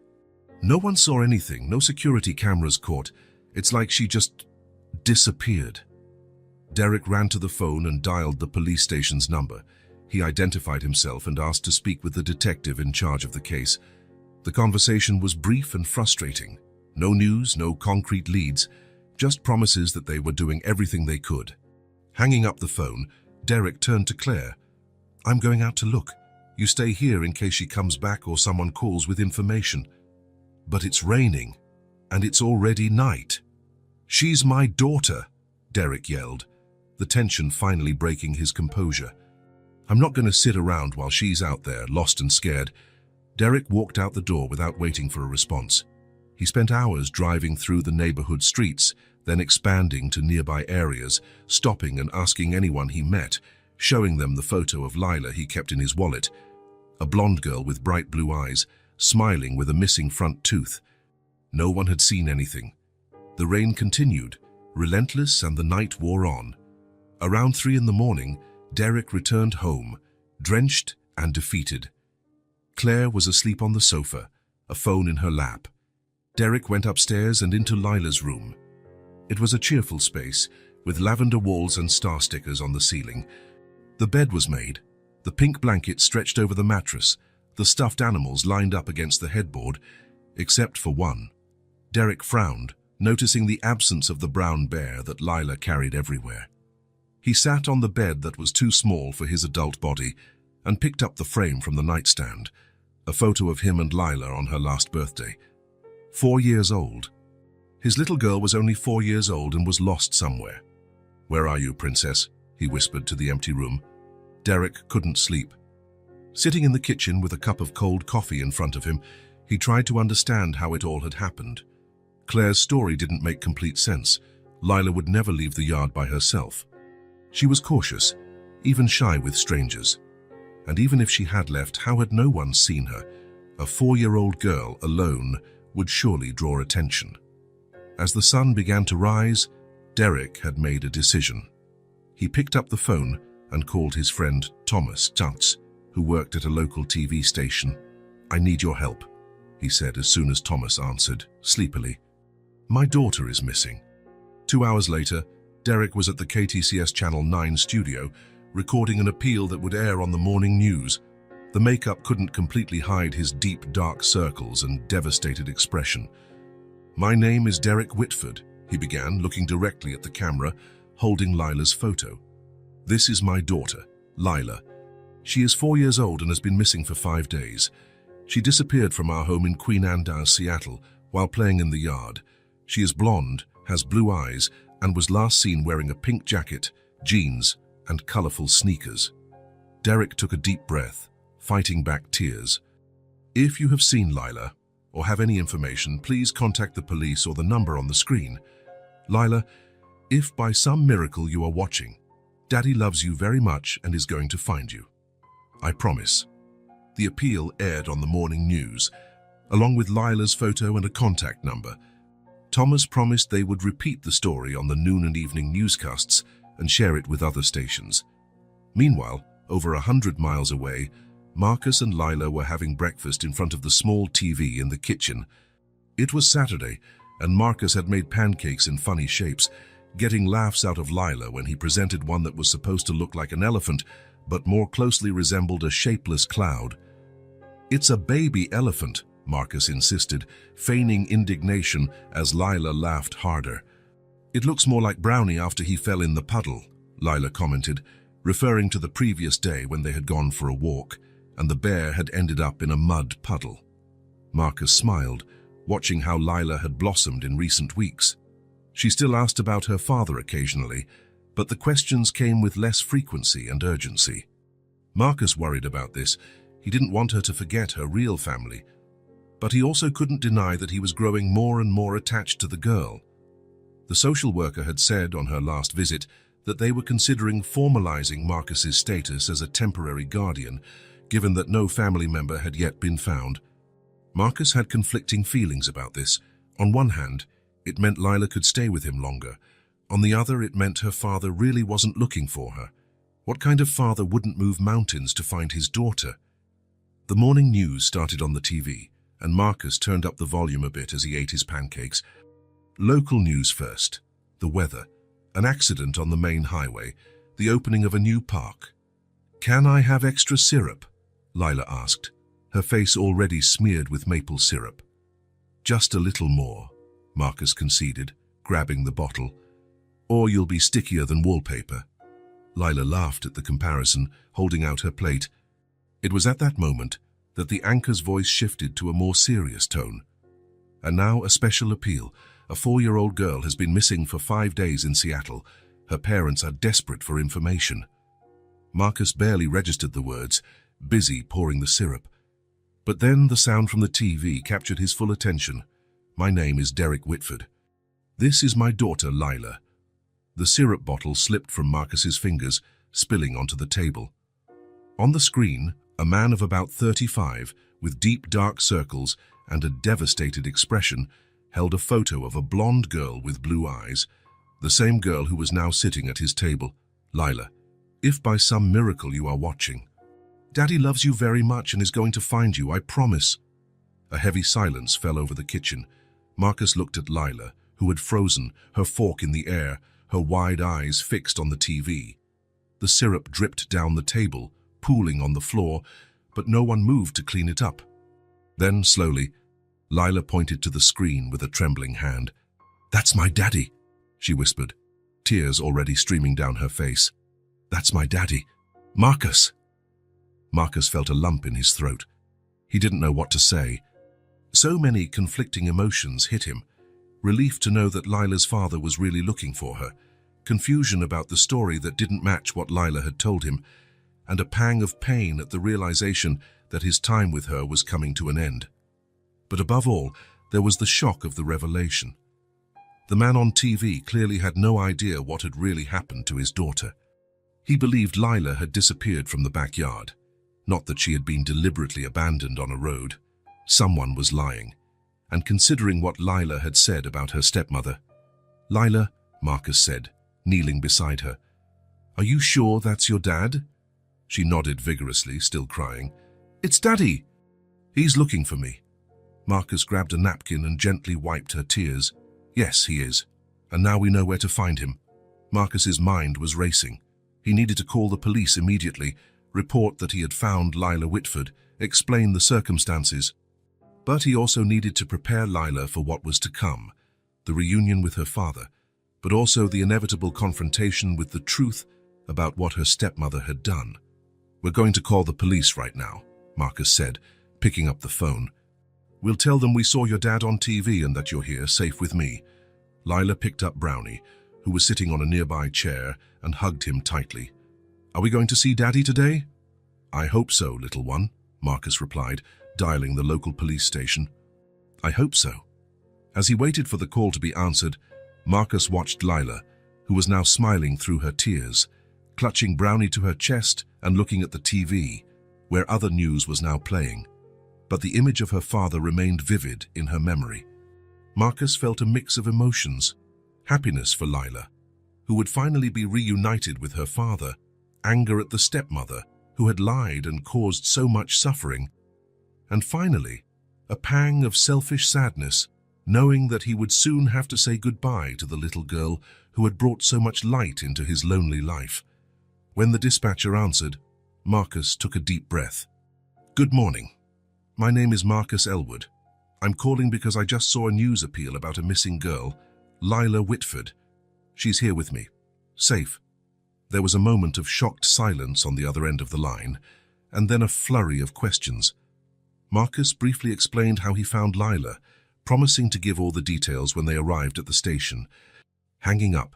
No one saw anything, no security cameras caught. It's like she just disappeared. Derek ran to the phone and dialed the police station's number. He identified himself and asked to speak with the detective in charge of the case. The conversation was brief and frustrating. No news, no concrete leads, just promises that they were doing everything they could. Hanging up the phone, Derek turned to Claire. I'm going out to look. You stay here in case she comes back or someone calls with information. But it's raining, and it's already night. She's my daughter, Derek yelled, the tension finally breaking his composure. I'm not going to sit around while she's out there, lost and scared. Derek walked out the door without waiting for a response. He spent hours driving through the neighborhood streets, then expanding to nearby areas, stopping and asking anyone he met, showing them the photo of Lila he kept in his wallet. A blonde girl with bright blue eyes, smiling with a missing front tooth. No one had seen anything. The rain continued, relentless, and the night wore on. Around 3 in the morning, Derek returned home, drenched and defeated. Claire was asleep on the sofa, a phone in her lap. Derek went upstairs and into Lila's room. It was a cheerful space, with lavender walls and star stickers on the ceiling. The bed was made, the pink blanket stretched over the mattress, the stuffed animals lined up against the headboard, except for one. Derek frowned, noticing the absence of the brown bear that Lila carried everywhere. He sat on the bed that was too small for his adult body and picked up the frame from the nightstand, a photo of him and Lila on her last birthday. 4 years old. His little girl was only 4 years old and was lost somewhere. Where are you, princess? He whispered to the empty room. Derek couldn't sleep. Sitting in the kitchen with a cup of cold coffee in front of him, he tried to understand how it all had happened. Claire's story didn't make complete sense. Lila would never leave the yard by herself. She was cautious, even shy with strangers. And even if she had left, how had no one seen her? A 4-year-old girl alone would surely draw attention. As the sun began to rise, Derek had made a decision. He picked up the phone and called his friend Thomas Tutz, who worked at a local TV station. I need your help, he said as soon as Thomas answered, sleepily. My daughter is missing. 2 hours later, Derek was at the KTCS Channel 9 studio, recording an appeal that would air on the morning news. The makeup couldn't completely hide his deep, dark circles and devastated expression. My name is Derek Whitford, he began, looking directly at the camera, holding Lila's photo. This is my daughter, Lila. She is 4 years old and has been missing for 5 days. She disappeared from our home in Queen Anne's, Seattle, while playing in the yard. She is blonde, has blue eyes, and was last seen wearing a pink jacket, jeans, and colorful sneakers. Derek took a deep breath, fighting back tears. If you have seen Lila, or have any information, please contact the police or the number on the screen. Lila, if by some miracle you are watching, Daddy loves you very much and is going to find you. I promise. The appeal aired on the morning news, along with Lila's photo and a contact number. Thomas promised they would repeat the story on the noon and evening newscasts and share it with other stations. Meanwhile, over 100 miles away, Marcus and Lila were having breakfast in front of the small TV in the kitchen. It was Saturday, and Marcus had made pancakes in funny shapes, getting laughs out of Lila when he presented one that was supposed to look like an elephant, but more closely resembled a shapeless cloud. It's a baby elephant, Marcus insisted, feigning indignation as Lila laughed harder. It looks more like Brownie after he fell in the puddle, Lila commented, referring to the previous day when they had gone for a walk, and the bear had ended up in a mud puddle. Marcus smiled, watching how Lila had blossomed in recent weeks. She still asked about her father occasionally, but the questions came with less frequency and urgency. Marcus worried about this. He didn't want her to forget her real family. But he also couldn't deny that he was growing more and more attached to the girl. The social worker had said on her last visit that they were considering formalizing Marcus's status as a temporary guardian, given that no family member had yet been found. Marcus had conflicting feelings about this. On one hand, it meant Lila could stay with him longer. On the other, it meant her father really wasn't looking for her. What kind of father wouldn't move mountains to find his daughter? The morning news started on the TV, and Marcus turned up the volume a bit as he ate his pancakes. Local news first. The weather. An accident on the main highway. The opening of a new park. "Can I have extra syrup?" Lila asked, her face already smeared with maple syrup. "Just a little more," Marcus conceded, grabbing the bottle. "Or you'll be stickier than wallpaper." Lila laughed at the comparison, holding out her plate. It was at that moment that the anchor's voice shifted to a more serious tone. "And now a special appeal. A 4-year-old girl has been missing for 5 days in Seattle. Her parents are desperate for information." Marcus barely registered the words, busy pouring the syrup. But then the sound from the TV captured his full attention. "My name is Derek Whitford. This is my daughter, Lila." The syrup bottle slipped from Marcus's fingers, spilling onto the table. On the screen, a man of about 35, with deep dark circles and a devastated expression, held a photo of a blonde girl with blue eyes, the same girl who was now sitting at his table. "Lila, if by some miracle you are watching, Daddy loves you very much and is going to find you, I promise." A heavy silence fell over the kitchen. Marcus looked at Lila, who had frozen, her fork in the air, her wide eyes fixed on the TV. The syrup dripped down the table, pooling on the floor, but no one moved to clean it up. Then, slowly, Lila pointed to the screen with a trembling hand. "That's my daddy," she whispered, tears already streaming down her face. "That's my daddy. Marcus." Marcus felt a lump in his throat. He didn't know what to say. So many conflicting emotions hit him. Relief to know that Lila's father was really looking for her, confusion about the story that didn't match what Lila had told him, and a pang of pain at the realization that his time with her was coming to an end. But above all, there was the shock of the revelation. The man on TV clearly had no idea what had really happened to his daughter. He believed Lila had disappeared from the backyard, not that she had been deliberately abandoned on a road. Someone was lying. And considering what Lila had said about her stepmother, "Lila," Marcus said, kneeling beside her, "are you sure that's your dad?" She nodded vigorously, still crying. "It's Daddy. He's looking for me." Marcus grabbed a napkin and gently wiped her tears. "Yes, he is. And now we know where to find him." Marcus's mind was racing. He needed to call the police immediately, report that he had found Lila Whitford, explain the circumstances. But he also needed to prepare Lila for what was to come, the reunion with her father, but also the inevitable confrontation with the truth about what her stepmother had done. "We're going to call the police right now," Marcus said, picking up the phone. "We'll tell them we saw your dad on TV and that you're here, safe with me." Lila picked up Brownie, who was sitting on a nearby chair, and hugged him tightly. "Are we going to see Daddy today?" "I hope so, little one," Marcus replied, dialing the local police station. "I hope so." As he waited for the call to be answered, Marcus watched Lila, who was now smiling through her tears, clutching Brownie to her chest and looking at the TV, where other news was now playing. But the image of her father remained vivid in her memory. Marcus felt a mix of emotions: happiness for Lila, who would finally be reunited with her father, anger at the stepmother, who had lied and caused so much suffering, and finally, a pang of selfish sadness, knowing that he would soon have to say goodbye to the little girl who had brought so much light into his lonely life. When the dispatcher answered, Marcus took a deep breath. "Good morning. My name is Marcus Elwood. I'm calling because I just saw a news appeal about a missing girl, Lila Whitford. She's here with me. Safe." There was a moment of shocked silence on the other end of the line, and then a flurry of questions. Marcus briefly explained how he found Lila, promising to give all the details when they arrived at the station. Hanging up,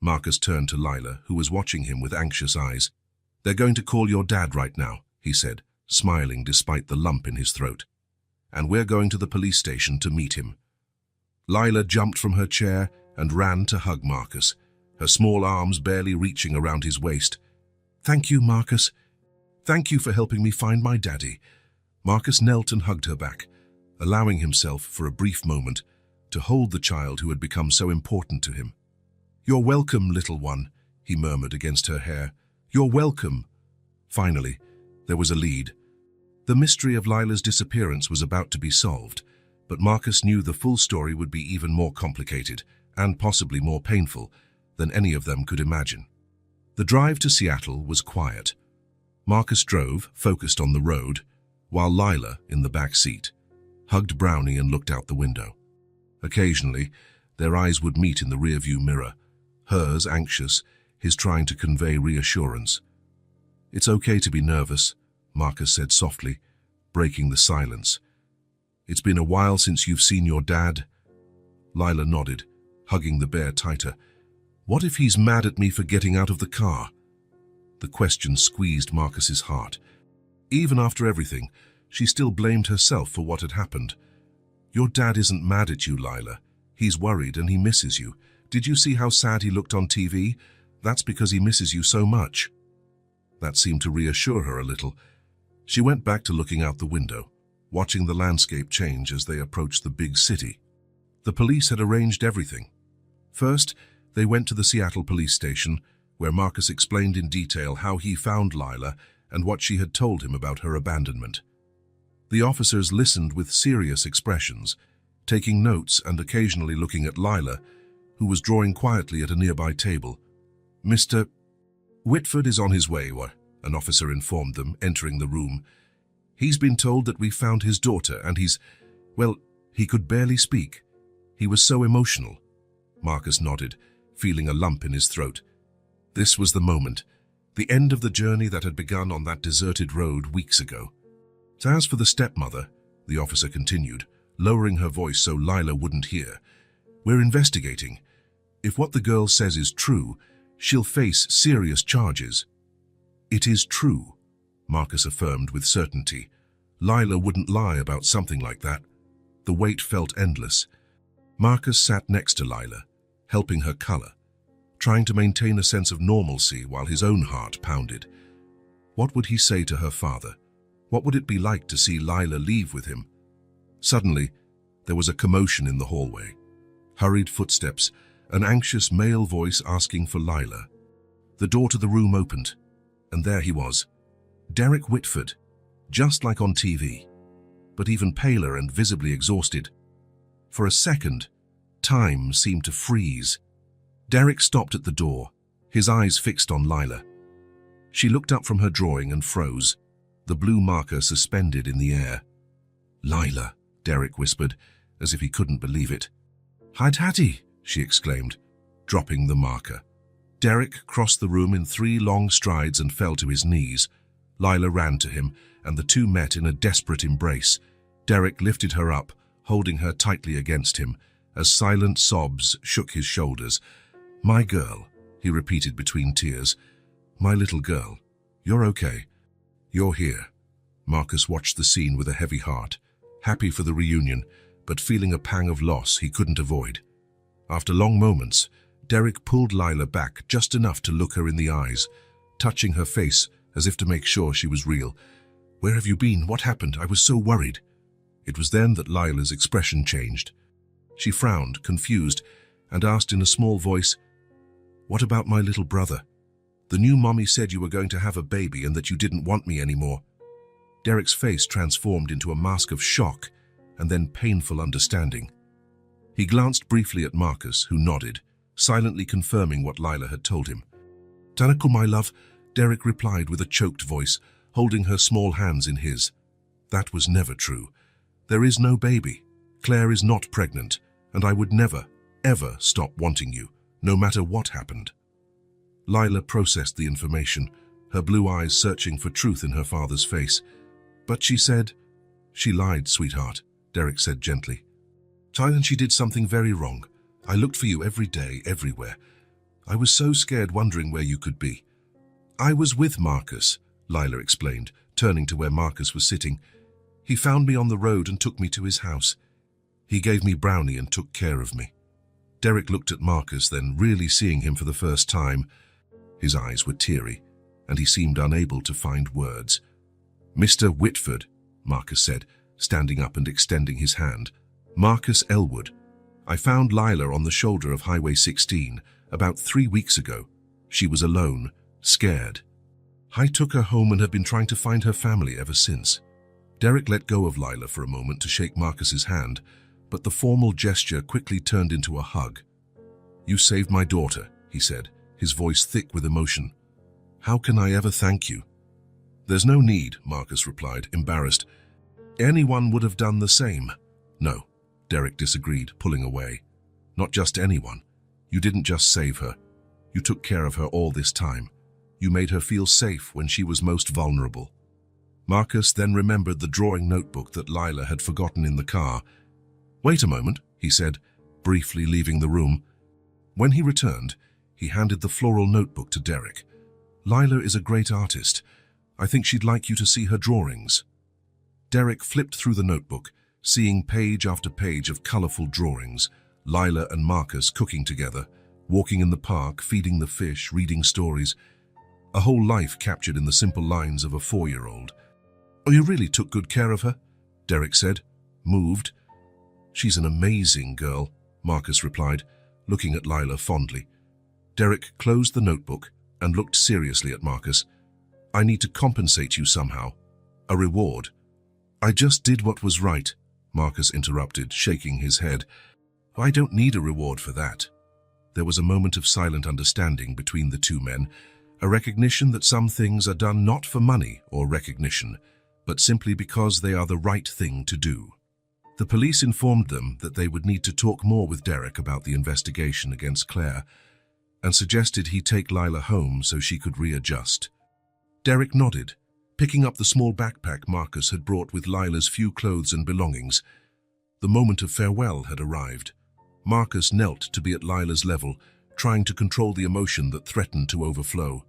Marcus turned to Lila, who was watching him with anxious eyes. "They're going to call your dad right now," he said, smiling despite the lump in his throat. and we're going to the police station to meet him." Lila jumped from her chair and ran to hug Marcus, her small arms barely reaching around his waist. "Thank you, Marcus. Thank you for helping me find my daddy." Marcus knelt and hugged her back, allowing himself for a brief moment to hold the child who had become so important to him. "You're welcome, little one," he murmured against her hair. "You're welcome." Finally, there was a lead. The mystery of Lila's disappearance was about to be solved, but Marcus knew the full story would be even more complicated and possibly more painful than any of them could imagine. The drive to Seattle was quiet. Marcus drove, focused on the road, while Lila, in the back seat, hugged Brownie and looked out the window. Occasionally, their eyes would meet in the rearview mirror, hers anxious, his trying to convey reassurance. "It's okay to be nervous," Marcus said softly, breaking the silence. "It's been a while since you've seen your dad." Lila nodded, hugging the bear tighter. "What if he's mad at me for getting out of the car?" The question squeezed Marcus's heart. Even after everything, she still blamed herself for what had happened. "Your dad isn't mad at you, Lila. He's worried and he misses you. Did you see how sad he looked on TV? That's because he misses you so much." That seemed to reassure her a little. She went back to looking out the window, watching the landscape change as they approached the big city. The police had arranged everything. First, they went to the Seattle police station, where Marcus explained in detail how he found Lila and what she had told him about her abandonment. The officers listened with serious expressions, taking notes and occasionally looking at Lila, who was drawing quietly at a nearby table. "Mr. Whitford is on his way," an officer informed them, entering the room. "He's been told that we found his daughter and well, he could barely speak. He was so emotional." Marcus nodded, feeling a lump in his throat. This was the moment, the end of the journey that had begun on that deserted road weeks ago. "As for the stepmother," the officer continued, lowering her voice so Lila wouldn't hear, "we're investigating. If what the girl says is true, she'll face serious charges." "It is true," Marcus affirmed with certainty. Lila wouldn't lie about something like that. The weight felt endless. Marcus sat next to Lila, helping her color, trying to maintain a sense of normalcy while his own heart pounded. What would he say to her father? What would it be like to see Lila leave with him? Suddenly, there was a commotion in the hallway. Hurried footsteps, an anxious male voice asking for Lila. The door to the room opened, and there he was, Derek Whitford, just like on TV, but even paler and visibly exhausted. For a second, time seemed to freeze. Derek stopped at the door, his eyes fixed on Lila. She looked up from her drawing and froze, the blue marker suspended in the air. "Lila," Derek whispered, as if he couldn't believe it. "Hi, Hattie," she exclaimed, dropping the marker. Derek crossed the room in 3 long strides and fell to his knees. Lila ran to him, and the two met in a desperate embrace. Derek lifted her up, holding her tightly against him, as silent sobs shook his shoulders. "My girl," he repeated between tears. "My little girl. You're okay. You're here." Marcus watched the scene with a heavy heart, happy for the reunion, but feeling a pang of loss he couldn't avoid. After long moments, Derek pulled Lila back just enough to look her in the eyes, touching her face as if to make sure she was real. "Where have you been? What happened? I was so worried." It was then that Lila's expression changed. She frowned, confused, and asked in a small voice, "What about my little brother? The new mommy said you were going to have a baby and that you didn't want me anymore." Derek's face transformed into a mask of shock and then painful understanding. He glanced briefly at Marcus, who nodded, silently confirming what Lila had told him. "Tanaku, my love," Derek replied with a choked voice, holding her small hands in his. "That was never true. There is no baby. Claire is not pregnant, and I would never, ever stop wanting you, no matter what happened." Lila processed the information, her blue eyes searching for truth in her father's face. "But she said—" "She lied, sweetheart," Derek said gently. "Tylen, she did something very wrong. I looked for you every day, everywhere. I was so scared, wondering where you could be." "I was with Marcus," Lila explained, turning to where Marcus was sitting. He found me on the road and took me to his house. He gave me Brownie and took care of me." Derek looked at Marcus, then, really seeing him for the first time, his eyes were teary, and he seemed unable to find words. "Mr. Whitford," Marcus said, standing up and extending his hand. "Marcus Elwood. I found Lila on the shoulder of Highway 16 about 3 weeks ago. She was alone, scared. I took her home and have been trying to find her family ever since." Derek let go of Lila for a moment to shake Marcus's hand, but the formal gesture quickly turned into a hug. "You saved my daughter," he said, his voice thick with emotion. "How can I ever thank you?" "There's no need," Marcus replied, embarrassed. "Anyone would have done the same." "No," Derek disagreed, pulling away. "Not just anyone. You didn't just save her. You took care of her all this time. You made her feel safe when she was most vulnerable." Marcus then remembered the drawing notebook that Lila had forgotten in the car. "Wait a moment," he said, briefly leaving the room. When he returned, he handed the floral notebook to Derek. "Lila is a great artist. I think she'd like you to see her drawings." Derek flipped through the notebook, seeing page after page of colorful drawings, Lila and Marcus cooking together, walking in the park, feeding the fish, reading stories. A whole life captured in the simple lines of a 4-year-old. "Oh, you really took good care of her?" Derek said, moved. "She's an amazing girl," Marcus replied, looking at Lila fondly. Derek closed the notebook and looked seriously at Marcus. "I need to compensate you somehow. A reward." "I just did what was right," Marcus interrupted, shaking his head. "I don't need a reward for that." There was a moment of silent understanding between the two men, a recognition that some things are done not for money or recognition, but simply because they are the right thing to do. The police informed them that they would need to talk more with Derek about the investigation against Claire, and suggested he take Lila home so she could readjust. Derek nodded, picking up the small backpack Marcus had brought with Lila's few clothes and belongings. The moment of farewell had arrived. Marcus knelt to be at Lila's level, trying to control the emotion that threatened to overflow.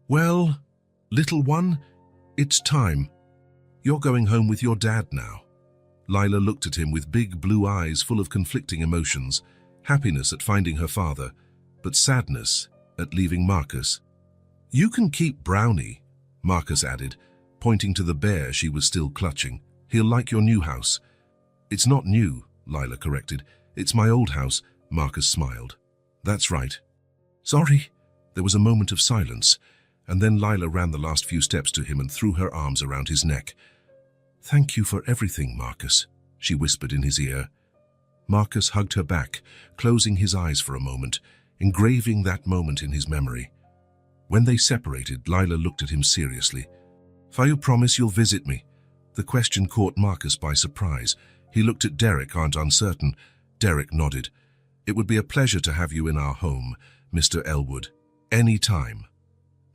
"Well, little one, it's time. You're going home with your dad now." Lila looked at him with big blue eyes full of conflicting emotions, happiness at finding her father, but sadness at leaving Marcus. "You can keep Brownie," Marcus added, pointing to the bear she was still clutching. "He'll like your new house." "It's not new," Lila corrected. "It's my old house," Marcus smiled. "That's right." "Sorry." There was a moment of silence, and then Lila ran the last few steps to him and threw her arms around his neck. "Thank you for everything, Marcus," she whispered in his ear. Marcus hugged her back, closing his eyes for a moment, engraving that moment in his memory. When they separated, Lila looked at him seriously. "For you promise you'll visit me?" The question caught Marcus by surprise. He looked at Derek, uncertain. Derek nodded. "It would be a pleasure to have you in our home, Mr. Elwood. Any time."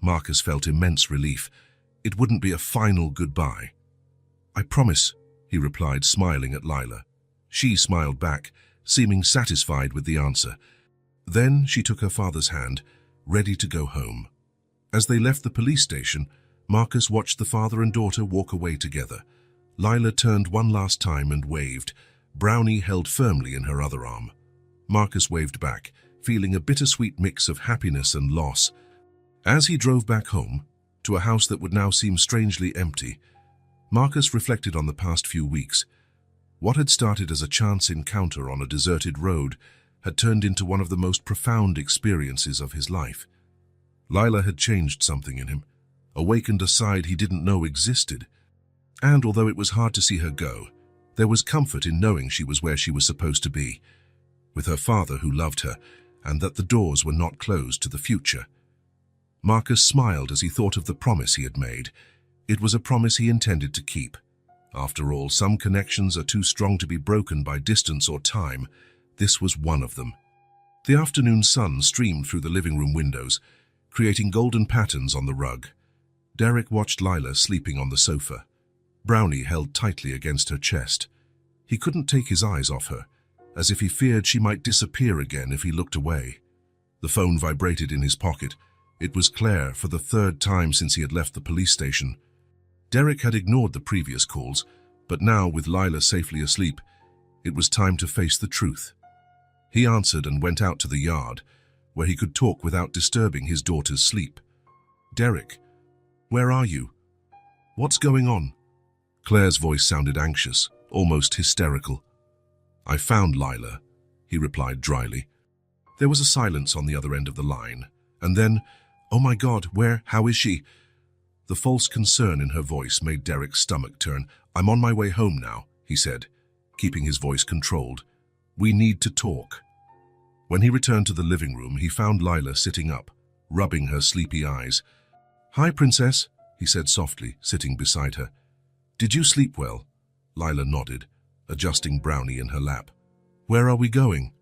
Marcus felt immense relief. It wouldn't be a final goodbye. "I promise," he replied, smiling at Lila. She smiled back, seeming satisfied with the answer. Then she took her father's hand, ready to go home. As they left the police station, Marcus watched the father and daughter walk away together. Lila turned one last time and waved, Brownie held firmly in her other arm. Marcus waved back, feeling a bittersweet mix of happiness and loss. As he drove back home, to a house that would now seem strangely empty, Marcus reflected on the past few weeks. What had started as a chance encounter on a deserted road had turned into one of the most profound experiences of his life. Lila had changed something in him, awakened a side he didn't know existed. And although it was hard to see her go, there was comfort in knowing she was where she was supposed to be, with her father who loved her, and that the doors were not closed to the future. Marcus smiled as he thought of the promise he had made. It was a promise he intended to keep. After all, some connections are too strong to be broken by distance or time. This was one of them. The afternoon sun streamed through the living room windows, creating golden patterns on the rug. Derek watched Lila sleeping on the sofa. Brownie held tightly against her chest. He couldn't take his eyes off her, as if he feared she might disappear again if he looked away. The phone vibrated in his pocket. It was Claire, for the third time since he had left the police station. Derek had ignored the previous calls, But now, with Lila safely asleep, it was time to face the truth. He answered and went out to the yard, where he could talk without disturbing his daughter's sleep. "Derek, where are you? What's going on?" Claire's voice sounded anxious, almost hysterical. "I found Lila," he replied dryly. There was a silence on the other end of the line, and then, "Oh my God, how is she?" The false concern in her voice made Derek's stomach turn. "I'm on my way home now," he said, keeping his voice controlled. "We need to talk." When he returned to the living room, he found Lila sitting up, rubbing her sleepy eyes. "Hi, Princess," he said softly, sitting beside her. "Did you sleep well?" Lila nodded, adjusting Brownie in her lap. "Where are we going?"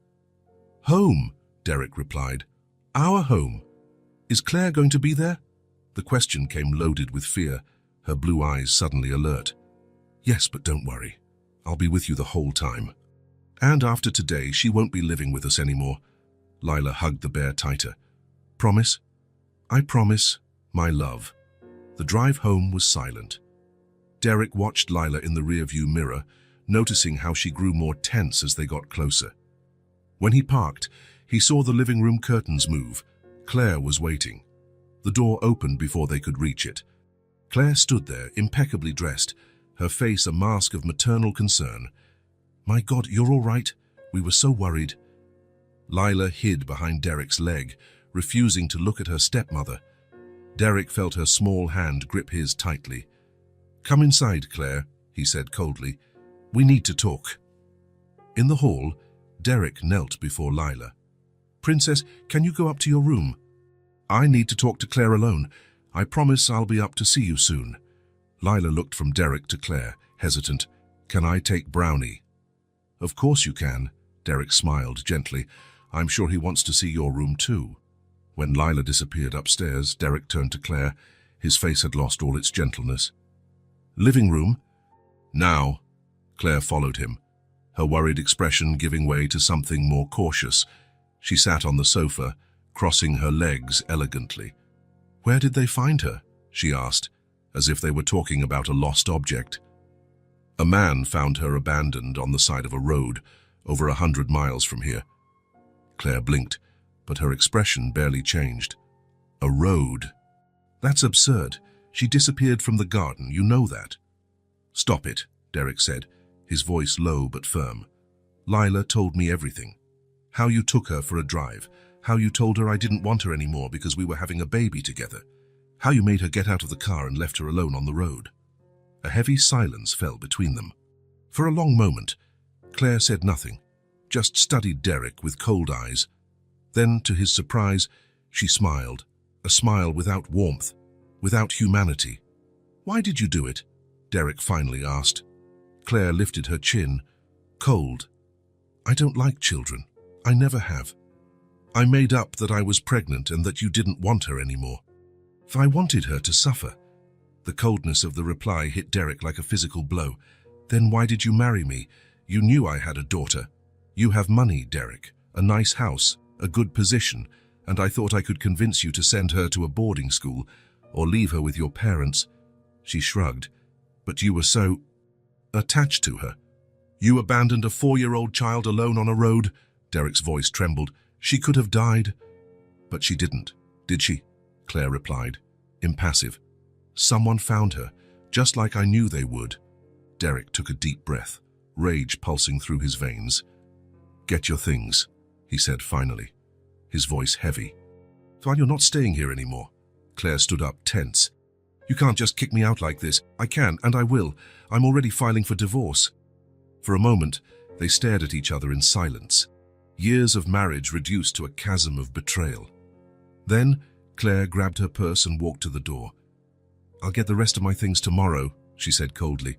"Home," Derek replied. "Our home. Is Claire going to be there?" The question came loaded with fear, her blue eyes suddenly alert. "Yes, but don't worry. I'll be with you the whole time. And after today, she won't be living with us anymore." Lila hugged the bear tighter. "Promise?" "I promise, my love." The drive home was silent. Derek watched Lila in the rearview mirror, noticing how she grew more tense as they got closer. When he parked, he saw the living room curtains move. Claire was waiting. The door opened before they could reach it. Claire stood there, impeccably dressed, her face a mask of maternal concern. "My God, you're all right? We were so worried." Lila hid behind Derek's leg, refusing to look at her stepmother. Derek felt her small hand grip his tightly. "Come inside, Claire," he said coldly. "We need to talk." In the hall, Derek knelt before Lila. "Princess, can you go up to your room? I need to talk to Claire alone. I promise I'll be up to see you soon." Lila looked from Derek to Claire, hesitant. "Can I take Brownie?" "Of course you can," Derek smiled gently. "I'm sure he wants to see your room too." When Lila disappeared upstairs, Derek turned to Claire. His face had lost all its gentleness. "Living room?" "Now." Claire followed him, her worried expression giving way to something more cautious. She sat on the sofa, crossing her legs elegantly. "Where did they find her?" she asked, as if they were talking about a lost object. "A man found her abandoned on the side of a road, over 100 miles from here." Claire blinked, but her expression barely changed. "A road? That's absurd. She disappeared from the garden, you know that." "Stop it," Derek said, his voice low but firm. "Lila told me everything. How you took her for a drive, how you told her I didn't want her anymore because we were having a baby together, how you made her get out of the car and left her alone on the road." A heavy silence fell between them. For a long moment, Claire said nothing, just studied Derek with cold eyes. Then, to his surprise, she smiled, a smile without warmth, without humanity. "Why did you do it?" Derek finally asked. Claire lifted her chin, cold. "I don't like children. I never have. I made up that I was pregnant and that you didn't want her anymore. I wanted her to suffer." The coldness of the reply hit Derek like a physical blow. "Then why did you marry me? You knew I had a daughter. You have money, Derek, a nice house, a good position, and I thought I could convince you to send her to a boarding school or leave her with your parents." She shrugged. "But you were so attached to her. You abandoned a 4-year-old child alone on a road." Derek's voice trembled. "She could have died." "But she didn't, did she?" Claire replied, impassive. "Someone found her, just like I knew they would." Derek took a deep breath, rage pulsing through his veins. "Get your things," he said finally, his voice heavy. "While you're not staying here anymore." Claire stood up, tense. "You can't just kick me out like this." "I can, and I will. I'm already filing for divorce." For a moment, they stared at each other in silence. Years of marriage reduced to a chasm of betrayal. Then, Claire grabbed her purse and walked to the door. "I'll get the rest of my things tomorrow," she said coldly.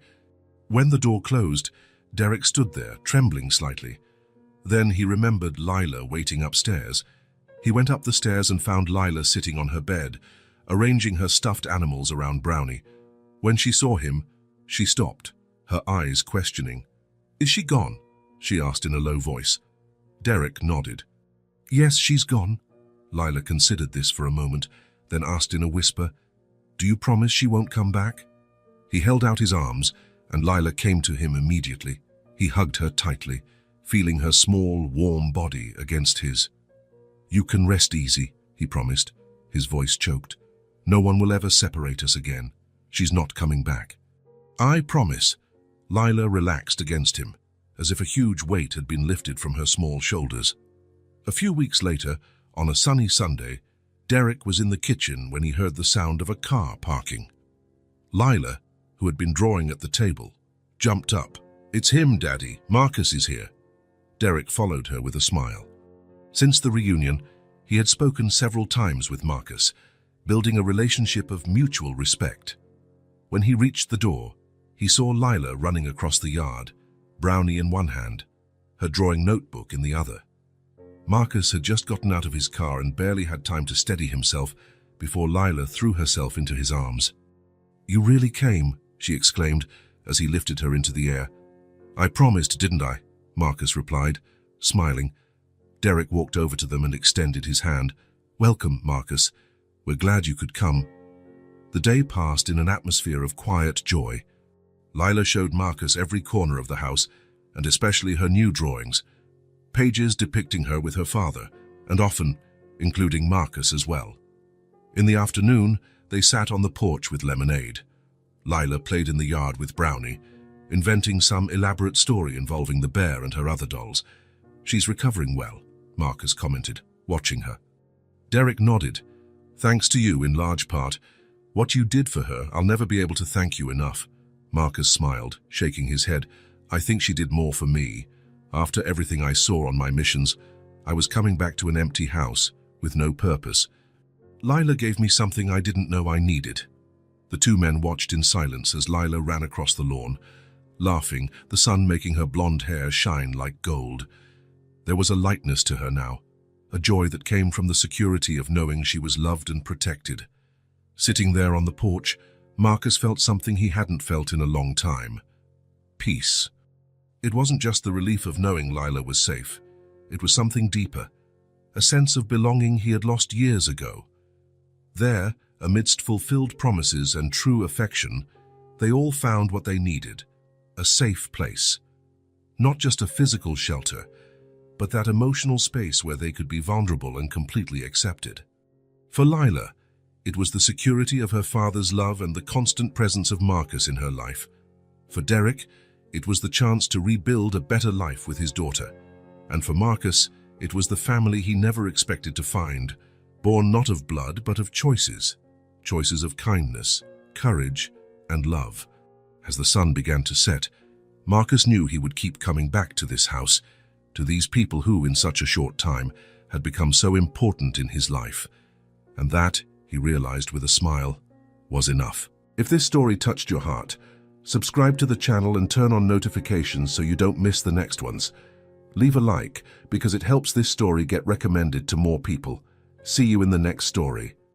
When the door closed, Derek stood there, trembling slightly. Then he remembered Lila waiting upstairs. He went up the stairs and found Lila sitting on her bed, arranging her stuffed animals around Brownie. When she saw him, she stopped, her eyes questioning. "Is she gone?" she asked in a low voice. Derek nodded. "Yes, she's gone." Lila considered this for a moment, then asked in a whisper, "Do you promise she won't come back?" He held out his arms, and Lila came to him immediately. He hugged her tightly, feeling her small, warm body against his. "You can rest easy," he promised. His voice choked. "No one will ever separate us again. She's not coming back." "I promise." Lila relaxed against him, as if a huge weight had been lifted from her small shoulders. A few weeks later, on a sunny Sunday, Derek was in the kitchen when he heard the sound of a car parking. Lila, who had been drawing at the table, jumped up. "It's him, Daddy. Marcus is here." Derek followed her with a smile. Since the reunion, he had spoken several times with Marcus, building a relationship of mutual respect. When he reached the door, he saw Lila running across the yard, Brownie in one hand, her drawing notebook in the other. Marcus had just gotten out of his car and barely had time to steady himself before Lila threw herself into his arms. "You really came," she exclaimed as he lifted her into the air. "I promised, didn't I?" Marcus replied, smiling. Derek walked over to them and extended his hand. "Welcome, Marcus. We're glad you could come." The day passed in an atmosphere of quiet joy. Lila showed Marcus every corner of the house, and especially her new drawings, pages depicting her with her father, and often including Marcus as well. In the afternoon, they sat on the porch with lemonade. Lila played in the yard with Brownie, inventing some elaborate story involving the bear and her other dolls. "She's recovering well," Marcus commented, watching her. Derek nodded. "Thanks to you in large part. What you did for her, I'll never be able to thank you enough." Marcus smiled, shaking his head. "I think she did more for me. After everything I saw on my missions, I was coming back to an empty house with no purpose. Lila gave me something I didn't know I needed." The two men watched in silence as Lila ran across the lawn, laughing, the sun making her blonde hair shine like gold. There was a lightness to her now, a joy that came from the security of knowing she was loved and protected. Sitting there on the porch, Marcus felt something he hadn't felt in a long time. Peace. It wasn't just the relief of knowing Lila was safe. It was something deeper, a sense of belonging he had lost years ago. There, amidst fulfilled promises and true affection, they all found what they needed, a safe place. Not just a physical shelter, but that emotional space where they could be vulnerable and completely accepted. For Lila, it was the security of her father's love and the constant presence of Marcus in her life. For Derek, it was the chance to rebuild a better life with his daughter. And for Marcus, it was the family he never expected to find, born not of blood but of choices. Choices of kindness, courage, and love. As the sun began to set, Marcus knew he would keep coming back to this house, to these people who, in such a short time, had become so important in his life. And that, he realized with a smile, was enough. If this story touched your heart, subscribe to the channel and turn on notifications so you don't miss the next ones. Leave a like, because it helps this story get recommended to more people. See you in the next story.